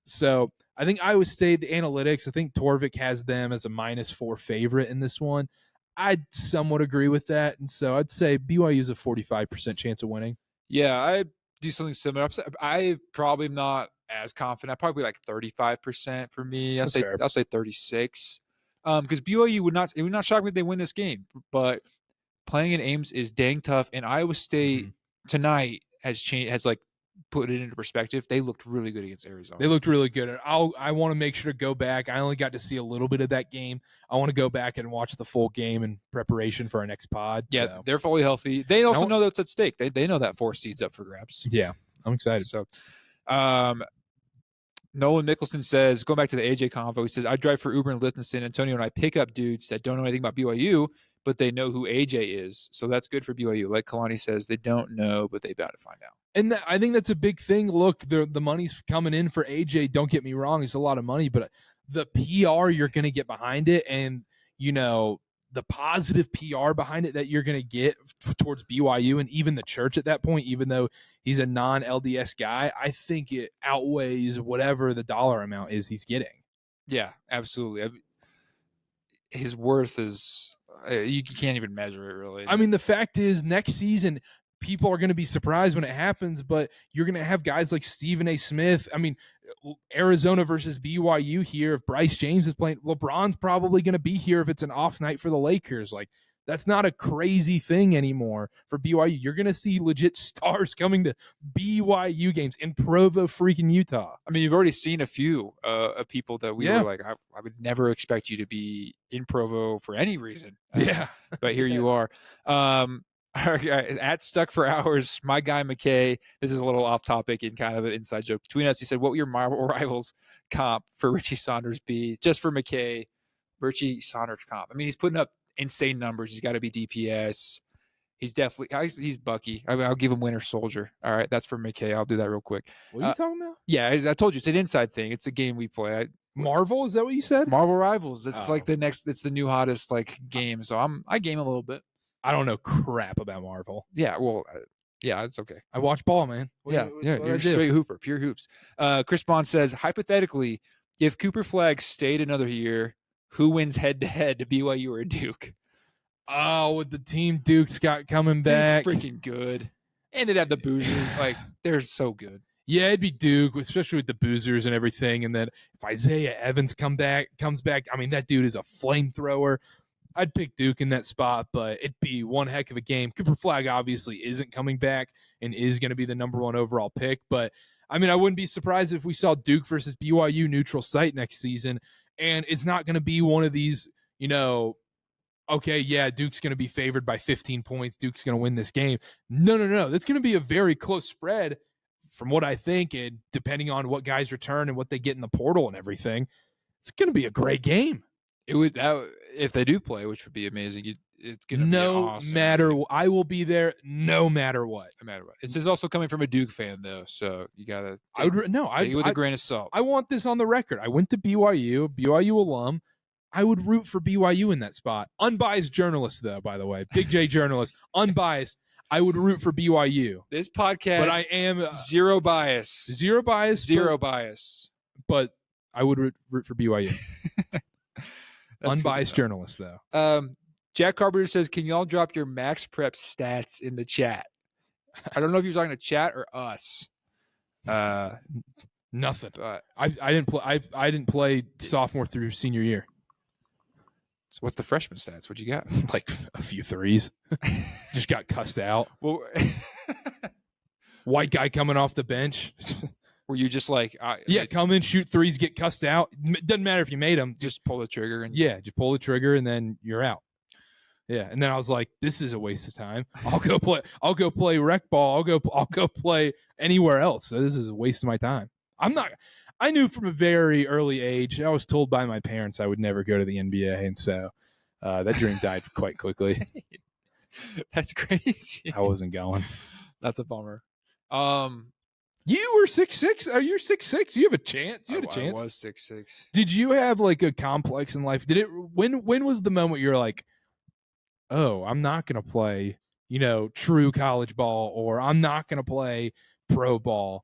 So I think Iowa State, the analytics, I think Torvik has them as a -4 favorite in this one. I'd somewhat agree with that. And so I'd say BYU is a 45% chance of winning. Yeah, I do something similar. I probably am not as confident. I'd probably like 35% for me. I'll say 36. Because BYU would not shock me if they win this game. But playing in Ames is dang tough. And Iowa State tonight has put it into perspective. They looked really good against Arizona. They looked really good. I want to make sure to go back. I only got to see a little bit of that game. I want to go back and watch the full game in preparation for our next pod. Yeah, so. They're fully healthy. They also know that's at stake. They know that 4 seed's up for grabs. Yeah, I'm excited. So, Nolan Mickelson says, going back to the AJ convo, he says, I drive for Uber and Lyft in San Antonio, and I pick up dudes that don't know anything about BYU, but they know who AJ is. So that's good for BYU. Like Kalani says, they don't know, but they bound to find out. And I think that's a big thing. Look, the money's coming in for AJ. Don't get me wrong. It's a lot of money, but the PR you're going to get behind it and, the positive PR behind it that you're going to get towards BYU and even the church at that point, even though he's a non-LDS guy, I think it outweighs whatever the dollar amount is he's getting. Yeah, absolutely. His worth is you can't even measure it, really. I mean, the fact is next season people are going to be surprised when it happens, but you're going to have guys like Stephen A. Smith. I mean, Arizona versus BYU here. If Bryce James is playing, LeBron's probably going to be here if it's an off night for the Lakers. Like, that's not a crazy thing anymore for BYU. You're going to see legit stars coming to BYU games in Provo, freaking Utah. I mean, you've already seen a few people that we were like, I would never expect you to be in Provo for any reason. But here you are. At Stuck for Hours, my guy McKay, this is a little off topic and kind of an inside joke between us. He said, what would your Marvel Rivals comp for Richie Saunders be? Just for McKay, Richie Saunders comp. I mean, he's putting up insane numbers. He's got to be DPS. He's definitely, he's Bucky. I mean, I'll give him Winter Soldier. All right, that's for McKay. I'll do that real quick. What are you talking about? Yeah, I told you, it's an inside thing. It's a game we play. Marvel, is that what you said? Marvel Rivals. It's like it's the new hottest game. So I game a little bit. I don't know crap about Marvel. Yeah, well, it's okay. I watch ball, man. You're a straight hooper, pure hoops. Chris Bond says, hypothetically, if Cooper Flagg stayed another year, who wins head-to-head to BYU or Duke? Oh, with the team Duke's got coming back. Duke's freaking good. And they'd have the Boozers. They're so good. Yeah, it'd be Duke, especially with the Boozers and everything. And then if Isaiah Evans comes back, I mean, that dude is a flamethrower. I'd pick Duke in that spot, but it'd be one heck of a game. Cooper Flagg obviously isn't coming back and is going to be the number 1 overall pick. But, I mean, I wouldn't be surprised if we saw Duke versus BYU neutral site next season. And it's not going to be one of these, okay, yeah, Duke's going to be favored by 15 points. Duke's going to win this game. No. That's going to be a very close spread from what I think. And depending on what guys return and what they get in the portal and everything, it's going to be a great game. It would if they do play, which would be amazing. It's gonna be awesome. I will be there no matter what. No matter what. This is also coming from a Duke fan though, so you gotta take it with a grain of salt. I want this on the record. I went to BYU alum. I would root for BYU in that spot. Unbiased journalist, though, by the way. Big J journalist. Unbiased. I would root for BYU. This podcast, but I am zero bias. Zero bias. Zero bias. But I would root for BYU. Unbiased journalist, though. Jack Carpenter says, can y'all drop your max prep stats in the chat? I don't know if you're talking to chat or us. Nothing. But I didn't play sophomore through senior year. So what's the freshman stats? What'd you got? Like a few threes. Just got cussed out. Well, white guy coming off the bench. Were you just like, come in, shoot threes, get cussed out. Doesn't matter if you made them. Just pull the trigger and just pull the trigger and then you're out. Yeah, and then I was like, this is a waste of time. I'll go play rec ball. I'll go play anywhere else. So this is a waste of my time. I knew from a very early age, I was told by my parents I would never go to the NBA, and so that dream died quite quickly. That's crazy. I wasn't going. That's a bummer. You were 6'6". Are you 6'6"? You have a chance. You had a chance. I was 6'6". Did you have like a complex in life? When was the moment you're like, oh, I'm not gonna play, true college ball, or I'm not gonna play pro ball?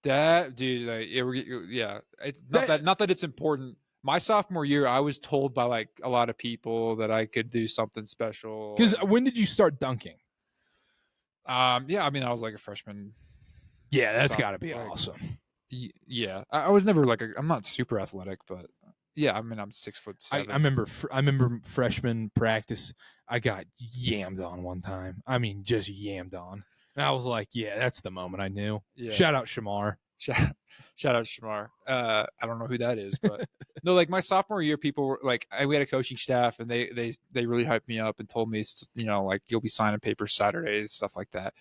That dude, it's not that it's important. My sophomore year, I was told by like a lot of people that I could do something special. Because when did you start dunking? I mean, I was like a freshman. Yeah, that's got to be awesome. Yeah, I was never like I'm not super athletic, but yeah, I mean, I'm 6'7". I remember freshman practice. I got yammed on one time. I mean, just yammed on. And I was like, yeah, that's the moment I knew. Yeah. Shout out Shamar. Shout out Shamar. I don't know who that is, but no, like my sophomore year, people were like, we had a coaching staff and they really hyped me up and told me, like you'll be signing papers Saturdays, stuff like that.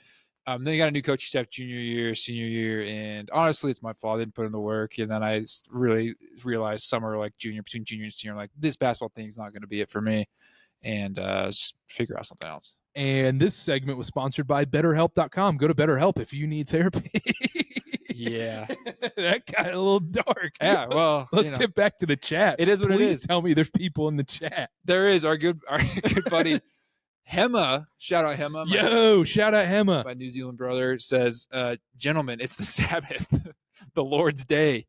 Then you got a new coaching staff junior year, senior year, and honestly, it's my fault. I didn't put in the work, and then I really realized summer, like between junior and senior, like this basketball thing is not going to be it for me, and just figure out something else. And this segment was sponsored by BetterHelp.com. Go to BetterHelp if you need therapy. Yeah. That got a little dark. Yeah, well. Let's get back to the chat. It is what it is. Please tell me there's people in the chat. There is. Our good buddy, Hema. Shout out Hema. Shout out Hema. My New Zealand brother says, gentlemen, it's the Sabbath, the Lord's day.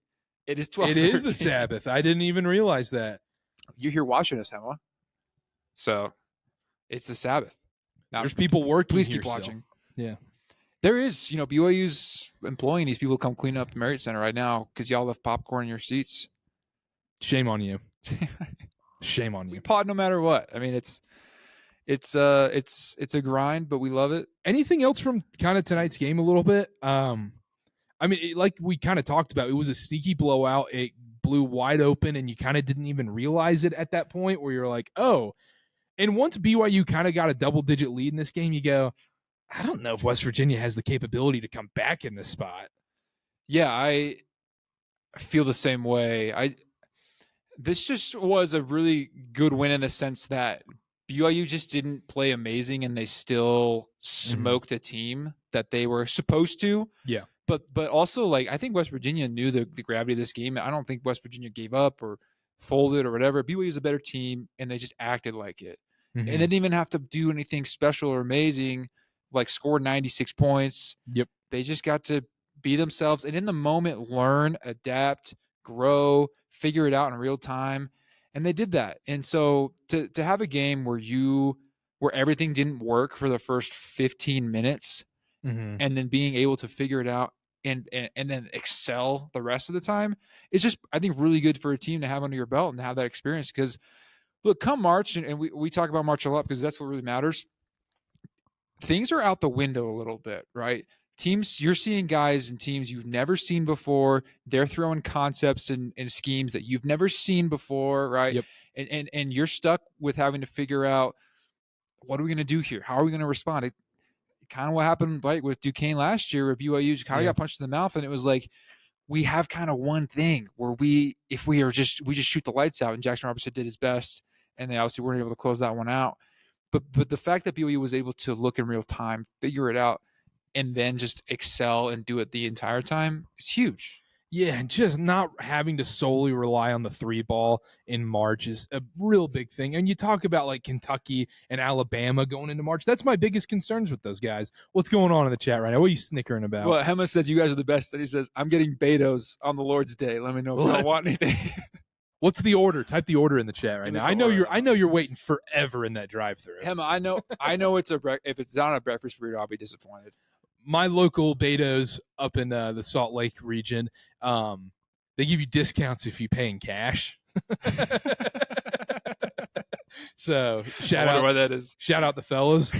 It is 12:13. It is the Sabbath. I didn't even realize that. You're here watching us, Hema. So it's the Sabbath. Now, there's people working. Please keep watching. Yeah. There is, BYU's employing these people to come clean up the Marriott Center right now because y'all left popcorn in your seats. Shame on you. Shame on you. We pod no matter what. I mean, it's a grind, but we love it. Anything else from kind of tonight's game a little bit? I mean, like we kind of talked about, it was a sneaky blowout. It blew wide open, and you kind of didn't even realize it at that point where you're like, oh. And once BYU kind of got a double-digit lead in this game, you go, I don't know if West Virginia has the capability to come back in this spot. Yeah, I feel the same way. This just was a really good win in the sense that BYU just didn't play amazing, and they still smoked a team that they were supposed to. Yeah. But also, like, I think West Virginia knew the gravity of this game. I don't think West Virginia gave up or folded or whatever. BYU is a better team, and they just acted like it. And they didn't even have to do anything special or amazing, like score 96 points. Yep. They just got to be themselves and in the moment learn, adapt, grow, figure it out in real time. And they did that. And so to have a game where everything didn't work for the first 15 minutes and then being able to figure it out and then excel the rest of the time is just, I think, really good for a team to have under your belt and to have that experience. Because look, come March, and we talk about March a lot because that's what really matters. Things are out the window a little bit, right? Teams, you're seeing guys and teams you've never seen before. They're throwing concepts and schemes that you've never seen before, right? Yep. And you're stuck with having to figure out, what are we going to do here? How are we going to respond? It kind of what happened like with Duquesne last year, where BYU kind of got punched in the mouth, and it was like, we have kind of one thing where we just shoot the lights out, and Jackson Robertson did his best, and they obviously weren't able to close that one out. But the fact that BYU was able to look in real time, figure it out, and then just excel and do it the entire time is huge. Yeah, and just not having to solely rely on the 3-ball in March is a real big thing. And you talk about like Kentucky and Alabama going into March. That's my biggest concerns with those guys. What's going on in the chat right now? What are you snickering about? Well, Hema says you guys are the best. And he says, I'm getting Betos on the Lord's Day. Let me know if you don't want anything. What's the order? Type the order in the chat right now. I know you're waiting forever in that drive-through. Hema, I know if it's not a breakfast burrito, I'll be disappointed. My local Betos up in the Salt Lake region, they give you discounts if you pay in cash. So shout out why that is. Shout out the fellas.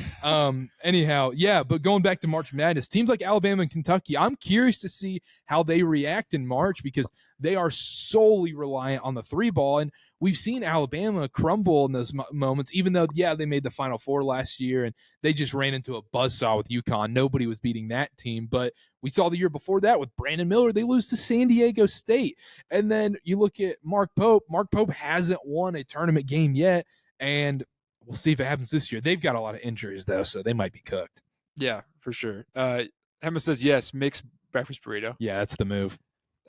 Anyhow, yeah, but going back to March Madness, teams like Alabama and Kentucky, I'm curious to see how they react in March because they are solely reliant on the 3-ball. And we've seen Alabama crumble in those moments, even though, yeah, they made the Final Four last year and they just ran into a buzzsaw with UConn. Nobody was beating that team. But we saw the year before that with Brandon Miller, they lose to San Diego State. And then you look at Mark Pope. Mark Pope hasn't won a tournament game yet. And we'll see if it happens this year. They've got a lot of injuries, though, so they might be cooked. Yeah, for sure. Hema says, yes, mixed breakfast burrito. Yeah, that's the move.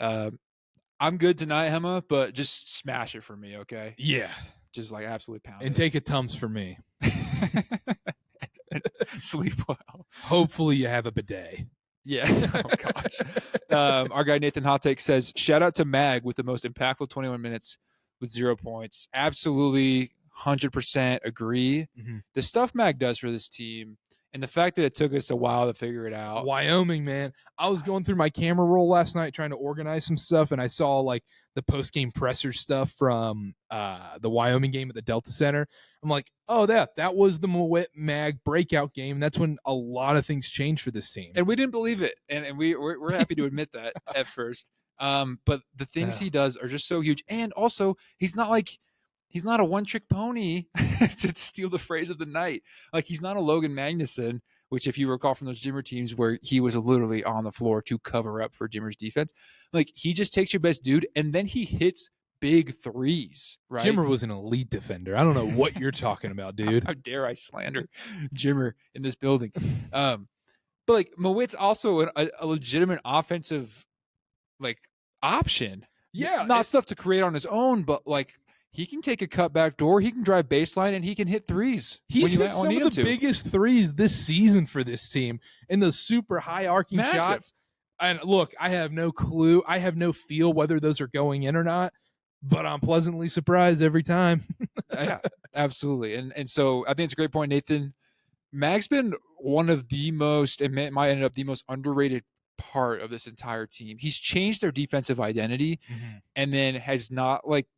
I'm good tonight, Hema, but just smash it for me, okay? Yeah. Just like absolutely pound it. And take a Tums for me. Sleep well. Hopefully you have a bidet. Yeah. Oh, gosh. Our guy Nathan Hot Take says, shout out to Mag with the most impactful 21 minutes with 0 points. Absolutely 100% agree. Mm-hmm. The stuff Mag does for this team and the fact that it took us a while to figure it out. Wyoming, man. I was going through my camera roll last night trying to organize some stuff, and I saw like the post-game presser stuff from the Wyoming game at the Delta Center. I'm like, oh, that was the Myt Mag breakout game. That's when a lot of things changed for this team. And we didn't believe it, and we're happy to admit that at first. But the things he does are just so huge. And also, he's not a one-trick pony, to steal the phrase of the night. Like, he's not a Logan Magnuson, which if you recall from those Jimmer teams where he was literally on the floor to cover up for Jimmer's defense. Like, he just takes your best dude, and then he hits big threes, right? Jimmer was an elite defender. I don't know what you're talking about, dude. How dare I slander Jimmer in this building? But, like, Myt's also a legitimate offensive, like, option. Yeah. Not stuff to create on his own, but, like, he can take a cut back door, he can drive baseline, and he can hit threes. He's hit some of the biggest threes this season for this team in those super high arcing shots. And look, I have no clue. I have no feel whether those are going in or not, but I'm pleasantly surprised every time. Yeah, absolutely. And so I think it's a great point, Nathan. Mag's been one of the most, it might end up the most underrated part of this entire team. He's changed their defensive identity and then has not, like,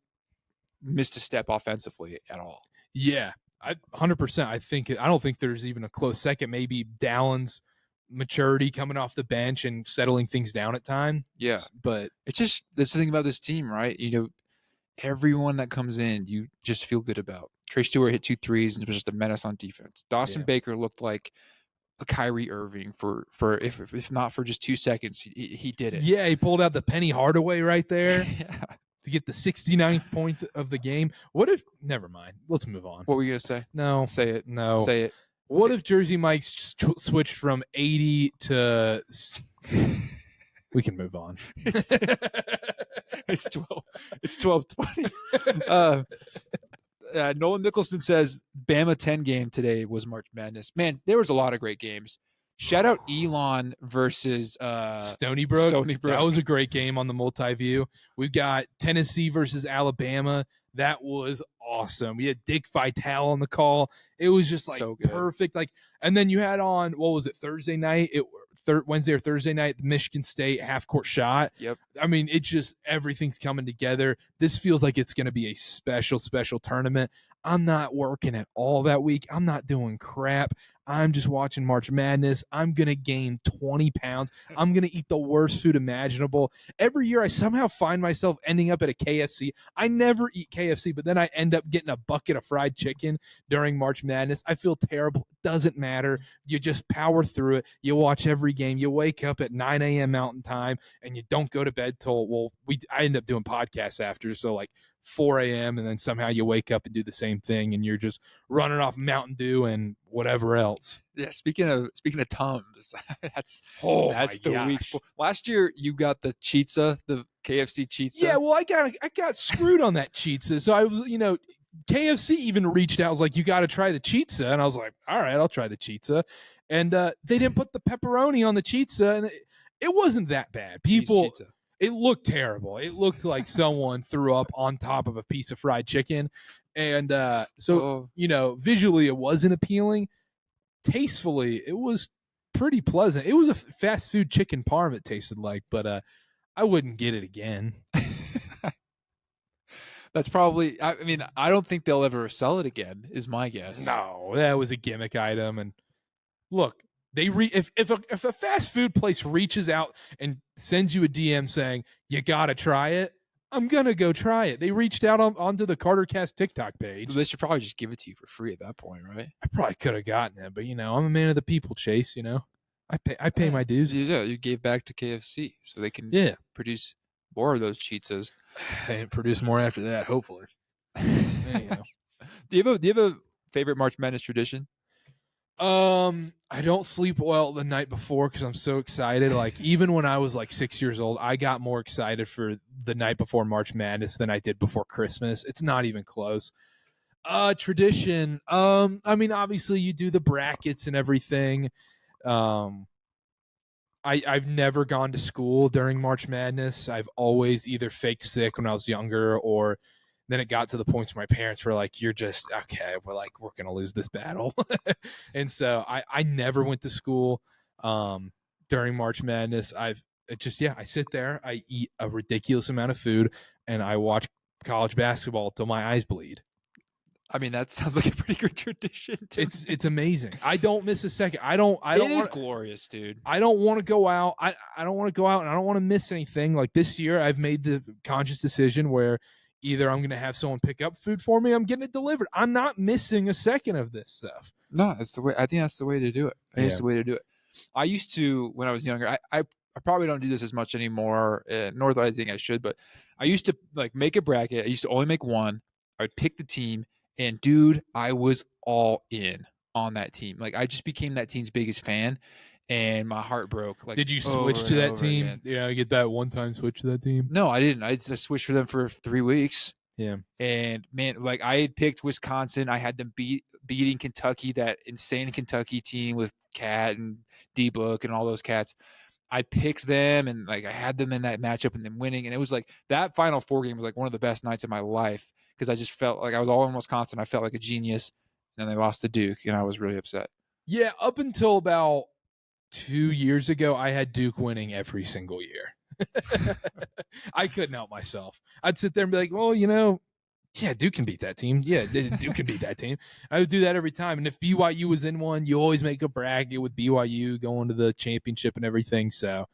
missed a step offensively at all. Yeah, 100%. I don't think there's even a close second. Maybe Dallin's maturity coming off the bench and settling things down at time. Yeah, but it's just that's the thing about this team, right? You know, everyone that comes in, you just feel good about. Trey Stewart hit 2 threes and was just a menace on defense. Dawson Baker looked like a Kyrie Irving for if not for just 2 seconds, he did it. Yeah, he pulled out the Penny Hardaway right there. Yeah. To get the 69th point of the game. What if – never mind. Let's move on. What were you going to say? No. Say it. No. Say it. What if Jersey Mike switched from 80 to – we can move on. It's 12:20. Nolan Nicholson says Bama 10 game today was March Madness. Man, there was a lot of great games. Shout out Elon versus Stony Brook. That was a great game on the multi-view. We've got Tennessee versus Alabama. That was awesome. We had Dick Vitale on the call. It was just like so perfect. Like, and then you had on, what was it, Thursday night? Wednesday or Thursday night, the Michigan State half-court shot. Yep. I mean, it's just everything's coming together. This feels like it's going to be a special tournament. I'm not working at all that week. I'm not doing crap. I'm just watching March Madness. I'm going to gain 20 pounds. I'm going to eat the worst food imaginable. Every year I somehow find myself ending up at a KFC. I never eat KFC, but then I end up getting a bucket of fried chicken during March Madness. I feel terrible. It doesn't matter. You just power through it. You watch every game. You wake up at 9 a.m. Mountain Time, and you don't go to bed till, I end up doing podcasts after, so like 4 a.m. and then somehow you wake up and do the same thing and you're just running off Mountain Dew and whatever else. Yeah, speaking of Tums, that's my the week. Last year you got the Chitza, the KFC Chitza. Yeah, well, I got screwed on that Chitza. So I was, KFC even reached out, was like, you got to try the Chitza, and I was like, all right, I'll try the Chitza. And they didn't put the pepperoni on the Chitza, and it wasn't that bad. It looked terrible. It looked like someone threw up on top of a piece of fried chicken, and visually it wasn't appealing. Tastefully, it was pretty pleasant. It was a fast food chicken parm, it tasted like, but I wouldn't get it again. That's probably, I don't think they'll ever sell it again, is my guess. No, that was a gimmick item. And look, if a fast food place reaches out and sends you a DM saying, you got to try it, I'm going to go try it. They reached out onto the CarterCast TikTok page. They should probably just give it to you for free at that point, right? I probably could have gotten it, but, I'm a man of the people, Chase, I pay my dues. Yeah, you gave back to KFC so they can produce more of those Chitzas. And produce more after that, hopefully. Anyhow. Do you have a favorite March Madness tradition? I don't sleep well the night before because I'm so excited. Like, even when I was like 6 years old, I got more excited for the night before March Madness than I did before Christmas. It's not even close. Tradition. Obviously you do the brackets and everything. I've never gone to school during March Madness. I've always either faked sick when I was younger, or then it got to the points where my parents were like, you're just, okay, we're going to lose this battle. And so I never went to school during March Madness. I sit there, I eat a ridiculous amount of food, and I watch college basketball till my eyes bleed. That sounds like a pretty good tradition. It's amazing. I don't miss a second. It is glorious, dude. I don't want to go out. I don't want to go out, and I don't want to miss anything. Like this year, I've made the conscious decision where either I'm going to have someone pick up food for me, I'm getting it delivered. I'm not missing a second of this stuff. No, that's the way. I think that's the way to do it. That's the way to do it. I used to, when I was younger, I probably don't do this as much anymore, nor do I think I should, but I used to make a bracket. I used to only make one. I would pick the team. And dude, I was all in on that team. I just became that team's biggest fan, and my heart broke. Did you switch to that team? Again. Yeah, get that one-time switch to that team. No, I didn't. I just switched for them for 3 weeks. Yeah, and man, I had picked Wisconsin. I had them beating Kentucky, that insane Kentucky team with Cat and D-Book and all those cats. I picked them, and I had them in that matchup and them winning. And it was that Final Four game was one of the best nights of my life, because I just felt like I was all in Wisconsin. I felt like a genius. And then they lost to Duke, and I was really upset. Yeah, up until about 2 years ago, I had Duke winning every single year. I couldn't help myself. I'd sit there and be like, well, yeah, Duke can beat that team. Yeah, Duke can beat that team. I would do that every time. And if BYU was in one, you always make a bracket with BYU going to the championship and everything. So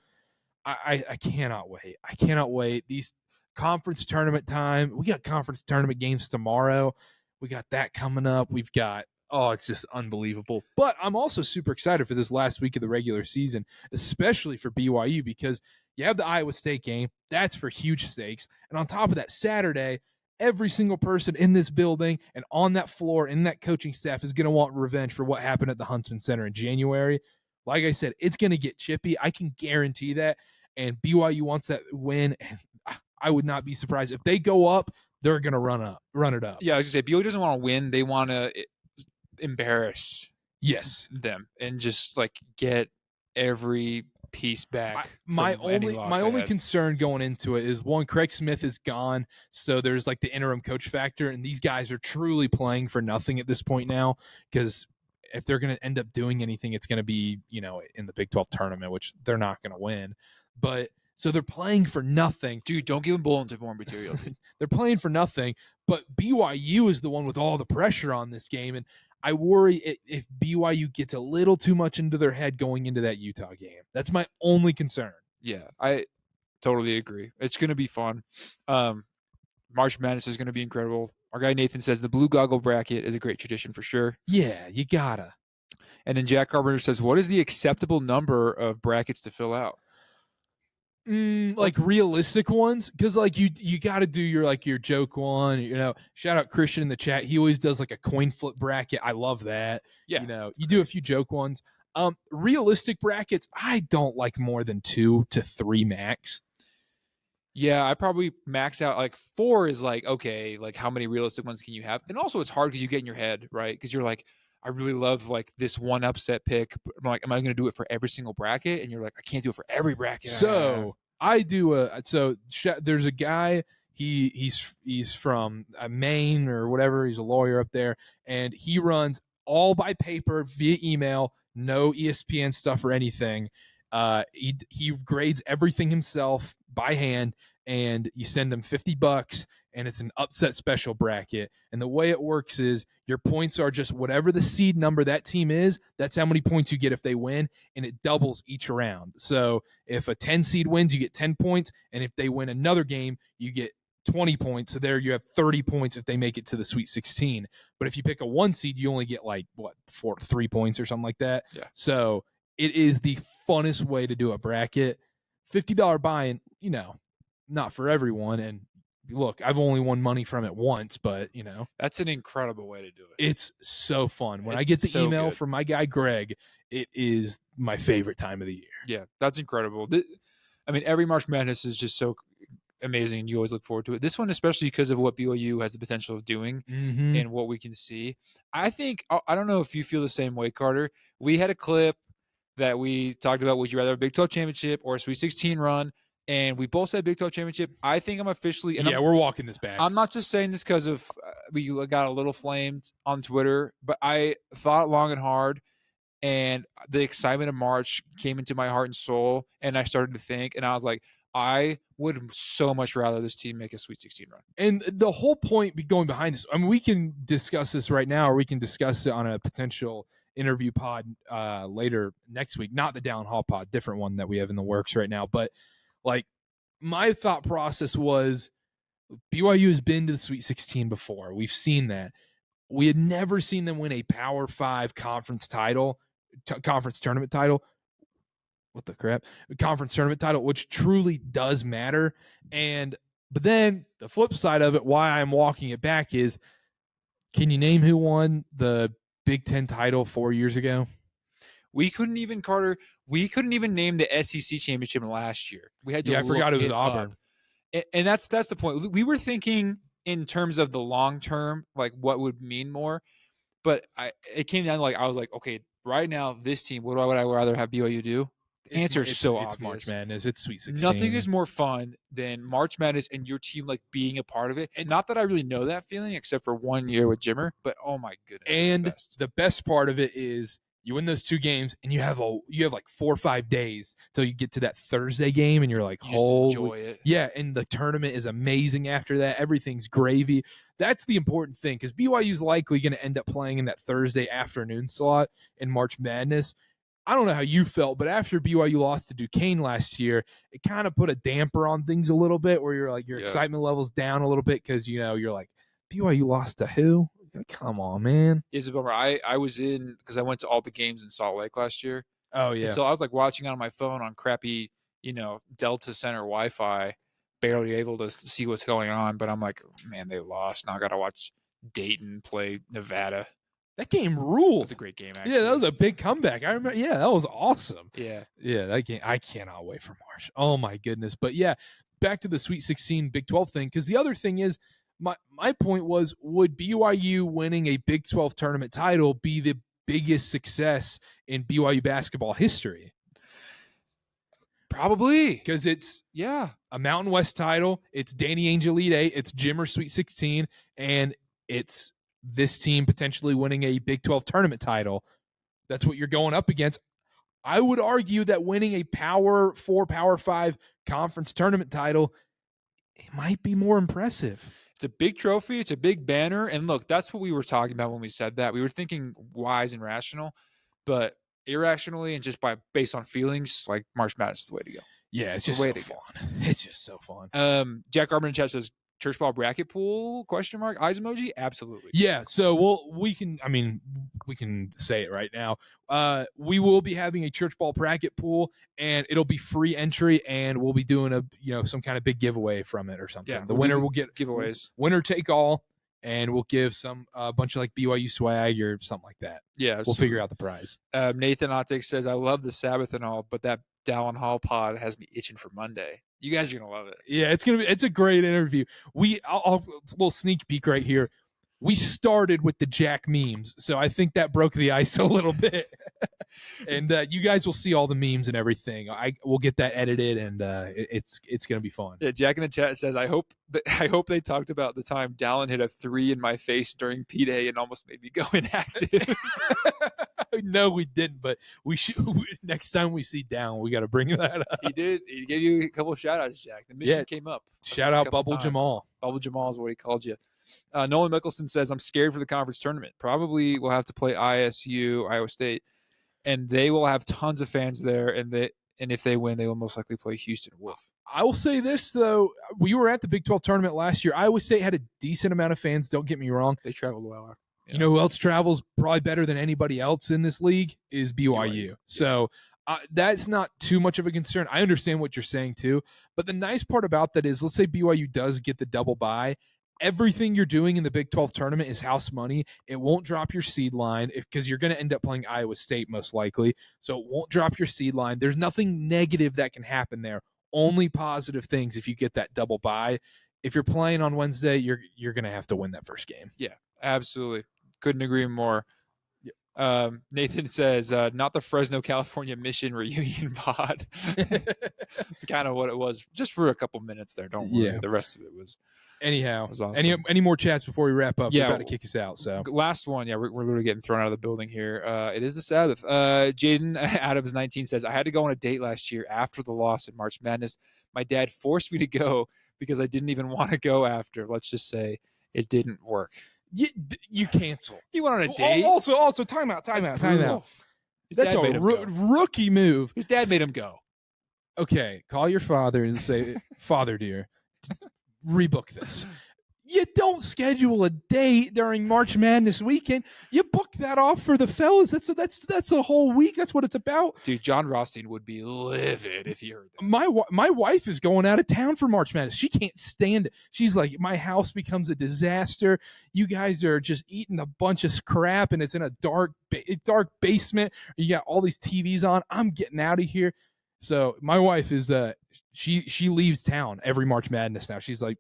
I cannot wait. I cannot wait. These conference tournament time. We got conference tournament games tomorrow. We got that coming up. We've got, it's just unbelievable. But I'm also super excited for this last week of the regular season, especially for BYU, because you have the Iowa State game. That's for huge stakes. And on top of that, Saturday, every single person in this building and on that floor in that coaching staff is going to want revenge for what happened at the Huntsman Center in January. Like I said, it's going to get chippy. I can guarantee that. And BYU wants that win. And I would not be surprised if they go up, they're going to run it up. Yeah, I was going to say, BYU doesn't want to win. They want to embarrass them and just get every piece back. My only concern going into it is, one, Craig Smith is gone, so there's the interim coach factor, and these guys are truly playing for nothing at this point now, because if they're going to end up doing anything, it's going to be in the Big 12 tournament, which they're not going to win. But so they're playing for nothing. Dude, don't give them bulletin board material. They're playing for nothing, but BYU is the one with all the pressure on this game, and I worry if BYU gets a little too much into their head going into that Utah game. That's my only concern. Yeah, I totally agree. It's going to be fun. March Madness is going to be incredible. Our guy Nathan says the blue goggle bracket is a great tradition for sure. Yeah, you gotta. And then Jack Carpenter says, what is the acceptable number of brackets to fill out? Like realistic ones, because like you got to do your joke one. Shout out Christian in the chat. He always does like a coin flip bracket. I love that. Yeah, you do a few joke ones. Realistic brackets, I don't like more than 2 to 3 max. Yeah, I probably max out like 4 is like, okay, like how many realistic ones can you have? And also it's hard because you get in your head, right? Because you're like, I really love like this one upset pick. I'm like, am I going to do it for every single bracket? And you're like, I can't do it for every bracket. So there's a guy, he's from Maine or whatever. He's a lawyer up there, and he runs all by paper via email, no ESPN stuff or anything. He grades everything himself by hand, and you send him $50, and it's an upset special bracket. And the way it works is your points are just whatever the seed number that team is, that's how many points you get if they win, and it doubles each round. So if a 10 seed wins, you get 10 points, and if they win another game, you get 20 points. So there you have 30 points if they make it to the Sweet 16. But if you pick a 1 seed, you only get like 3 points or something like that. Yeah. So it is the funnest way to do a bracket. $50 buy-in, not for everyone. And look, I've only won money from it once, but that's an incredible way to do it. It's so fun. When I get the email from my guy Greg, it is my favorite time of the year. Yeah, that's incredible. I mean, every March Madness is just so amazing, and you always look forward to it. This one, especially because of what BYU has the potential of doing and what we can see. I think, I don't know if you feel the same way, Carter. We had a clip that we talked about, would you rather a Big 12 championship or a Sweet 16 run? And we both said Big 12 championship. I think I'm officially... And we're walking this back. I'm not just saying this because of we got a little flamed on Twitter, but I thought long and hard, and the excitement of March came into my heart and soul, and I started to think, and I was like, I would so much rather this team make a Sweet 16 run. And the whole point going behind this, I mean, we can discuss this right now, or we can discuss it on a potential interview pod later next week. Not the Down Hall pod, different one that we have in the works right now. But like, my thought process was BYU has been to the Sweet 16 before. We've seen that. We had never seen them win a Power 5 conference title, conference tournament title. What the crap? Conference tournament title, which truly does matter. But then the flip side of it, why I'm walking it back is, can you name who won the Big Ten title 4 years ago? We couldn't even, Carter, name the SEC championship last year. We had to I forgot it was Auburn. And that's the point. We were thinking in terms of the long term, like what would mean more. But it came down to I was like, okay, right now, this team, what would I rather have BYU do? The answer is so obvious. It's March Madness. It's Sweet 16. Nothing is more fun than March Madness and your team being a part of it. And not that I really know that feeling except for 1 year with Jimmer, but oh my goodness. And the best part of it is you win those 2 games and you have like 4 or 5 days till you get to that Thursday game, and you're like, holy, enjoy it. Yeah, and the tournament is amazing after that. Everything's gravy. That's the important thing, because BYU's likely going to end up playing in that Thursday afternoon slot in March Madness. I don't know how you felt, but after BYU lost to Duquesne last year, it kind of put a damper on things a little bit, where you're like, your excitement level's down a little bit, because you're like, BYU lost to who? Come on, man. It's a bummer. I was in, because I went to all the games in Salt Lake last year. Oh yeah. And so I was watching on my phone on crappy, Delta Center Wi-Fi, barely able to see what's going on. But I'm like, man, they lost. Now I got to watch Dayton play Nevada. That game ruled. It was a great game, actually. Yeah, that was a big comeback. I remember. Yeah, that was awesome. Yeah, that game. I cannot wait for March. Oh my goodness. But yeah, back to the Sweet 16 Big 12 thing, because the other thing is, my point was, would BYU winning a Big 12 tournament title be the biggest success in BYU basketball history? Probably. Because it's a Mountain West title, it's Danny Ainge Elite 8, it's Jimmer Sweet 16, and it's this team potentially winning a Big 12 tournament title. That's what you're going up against. I would argue that winning a Power 4, Power 5 conference tournament title, it might be more impressive. It's a big trophy. It's a big banner. And look, that's what we were talking about when we said that. We were thinking wise and rational, but irrationally and just based on feelings, March Madness is the way to go. Yeah, it's just so fun. It's just so fun. Jack Garber in chat says, church ball bracket pool ? Eyes emoji. Absolutely. Yeah. So we can say it right now. We will be having a church ball bracket pool, and it'll be free entry, and we'll be doing some kind of big giveaway from it or something. Yeah, the winner will get giveaways. Winner take all, and we'll give a bunch of like BYU swag or something like that. Yeah, we'll figure out the prize. Nathan Otic says, "I love the Sabbath and all, but that Dallin Hall pod has me itching for Monday." You guys are gonna love it. Yeah, it's a great interview. I'll little sneak peek right here. We started with the Jack memes, so I think that broke the ice a little bit. And you guys will see all the memes and everything. We'll get that edited, and it's gonna be fun. Yeah, Jack in the chat says, I hope they talked about the time Dallin hit a 3 in my face during P-Day and almost made me go inactive. No, we didn't, but we should. Next time we see Down, we got to bring that up. He did. He gave you a couple of shout-outs, Jack. The mission came up. Shout out Bubble Jamal. Bubble Jamal is what he called you. Nolan Mickelson says, I'm scared for the conference tournament. Probably will have to play ISU, Iowa State, and they will have tons of fans there, and if they win, they will most likely play Houston Wolf. I will say this, though. We were at the Big 12 tournament last year. Iowa State had a decent amount of fans. Don't get me wrong. They traveled well. You know who else travels probably better than anybody else in this league is BYU. So that's not too much of a concern. I understand what you're saying, too. But the nice part about that is, let's say BYU does get the double bye. Everything you're doing in the Big 12 tournament is house money. It won't drop your seed line because you're going to end up playing Iowa State most likely. So it won't drop your seed line. There's nothing negative that can happen there. Only positive things if you get that double bye. If you're playing on Wednesday, you're going to have to win that first game. Yeah, absolutely. Couldn't agree more. Nathan says, not the Fresno, California mission reunion pod. It's kind of what it was, just for a couple minutes there. Don't worry. Yeah. The rest of it was anyhow. Was awesome. Any more chats before we wrap up? Yeah, we're about to kick us out. So last one. Yeah, we're literally getting thrown out of the building here. It is the Sabbath. Jaden Adams 19 says, I had to go on a date last year after the loss in March Madness. My dad forced me to go because I didn't even want to go after. Let's just say it didn't work. You cancel. You went on a date. Also, time out. That's a rookie move. His dad made him go. Okay, call your father and say, Father, dear, rebook this. You don't schedule a date during March Madness weekend. You book that off for the fellas. That's a whole week. That's what it's about. Dude, John Rothstein would be livid if he heard that. My wife is going out of town for March Madness. She can't stand it. She's like, my house becomes a disaster. You guys are just eating a bunch of crap, and it's in a dark basement. You got all these TVs on. I'm getting out of here. So my wife is she leaves town every March Madness now. She's like,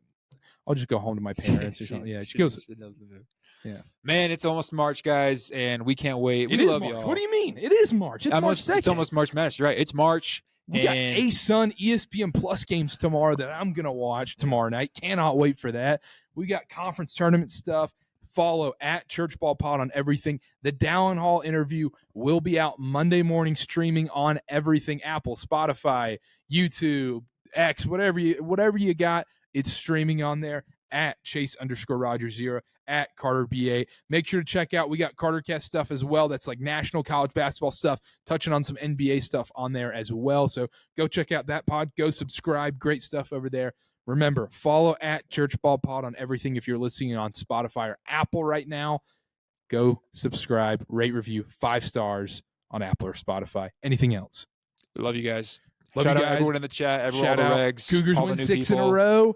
I'll just go home to my parents or something. Yeah, she goes. She knows the move. Yeah, man, it's almost March, guys, and we can't wait. We love y'all. What do you mean? It is March. It's March 2nd. It's almost March Madness. You're right. It's March. We got A-Sun ESPN Plus games tomorrow that I'm gonna watch tomorrow night. Cannot wait for that. We got conference tournament stuff. Follow at Church Ball Pod on everything. The Dallin Hall interview will be out Monday morning, streaming on everything: Apple, Spotify, YouTube, X, whatever you got. It's streaming on there at Chase_Roger0, at Karter BA. Make sure to check out, we got CarterCast stuff as well. That's like national college basketball stuff, touching on some NBA stuff on there as well. So go check out that pod. Go subscribe. Great stuff over there. Remember, follow at Church Ball Pod on everything. If you're listening on Spotify or Apple right now, go subscribe, rate, review, 5 stars on Apple or Spotify. Anything else? We love you guys. Love Shout you out guys. Everyone in the chat. Everyone Shout all the out. regs. Cougars win 6 in a row.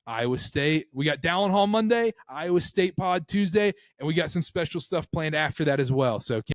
Iowa State. We got Dallin Hall Monday, Iowa State pod Tuesday, and we got some special stuff planned after that as well. So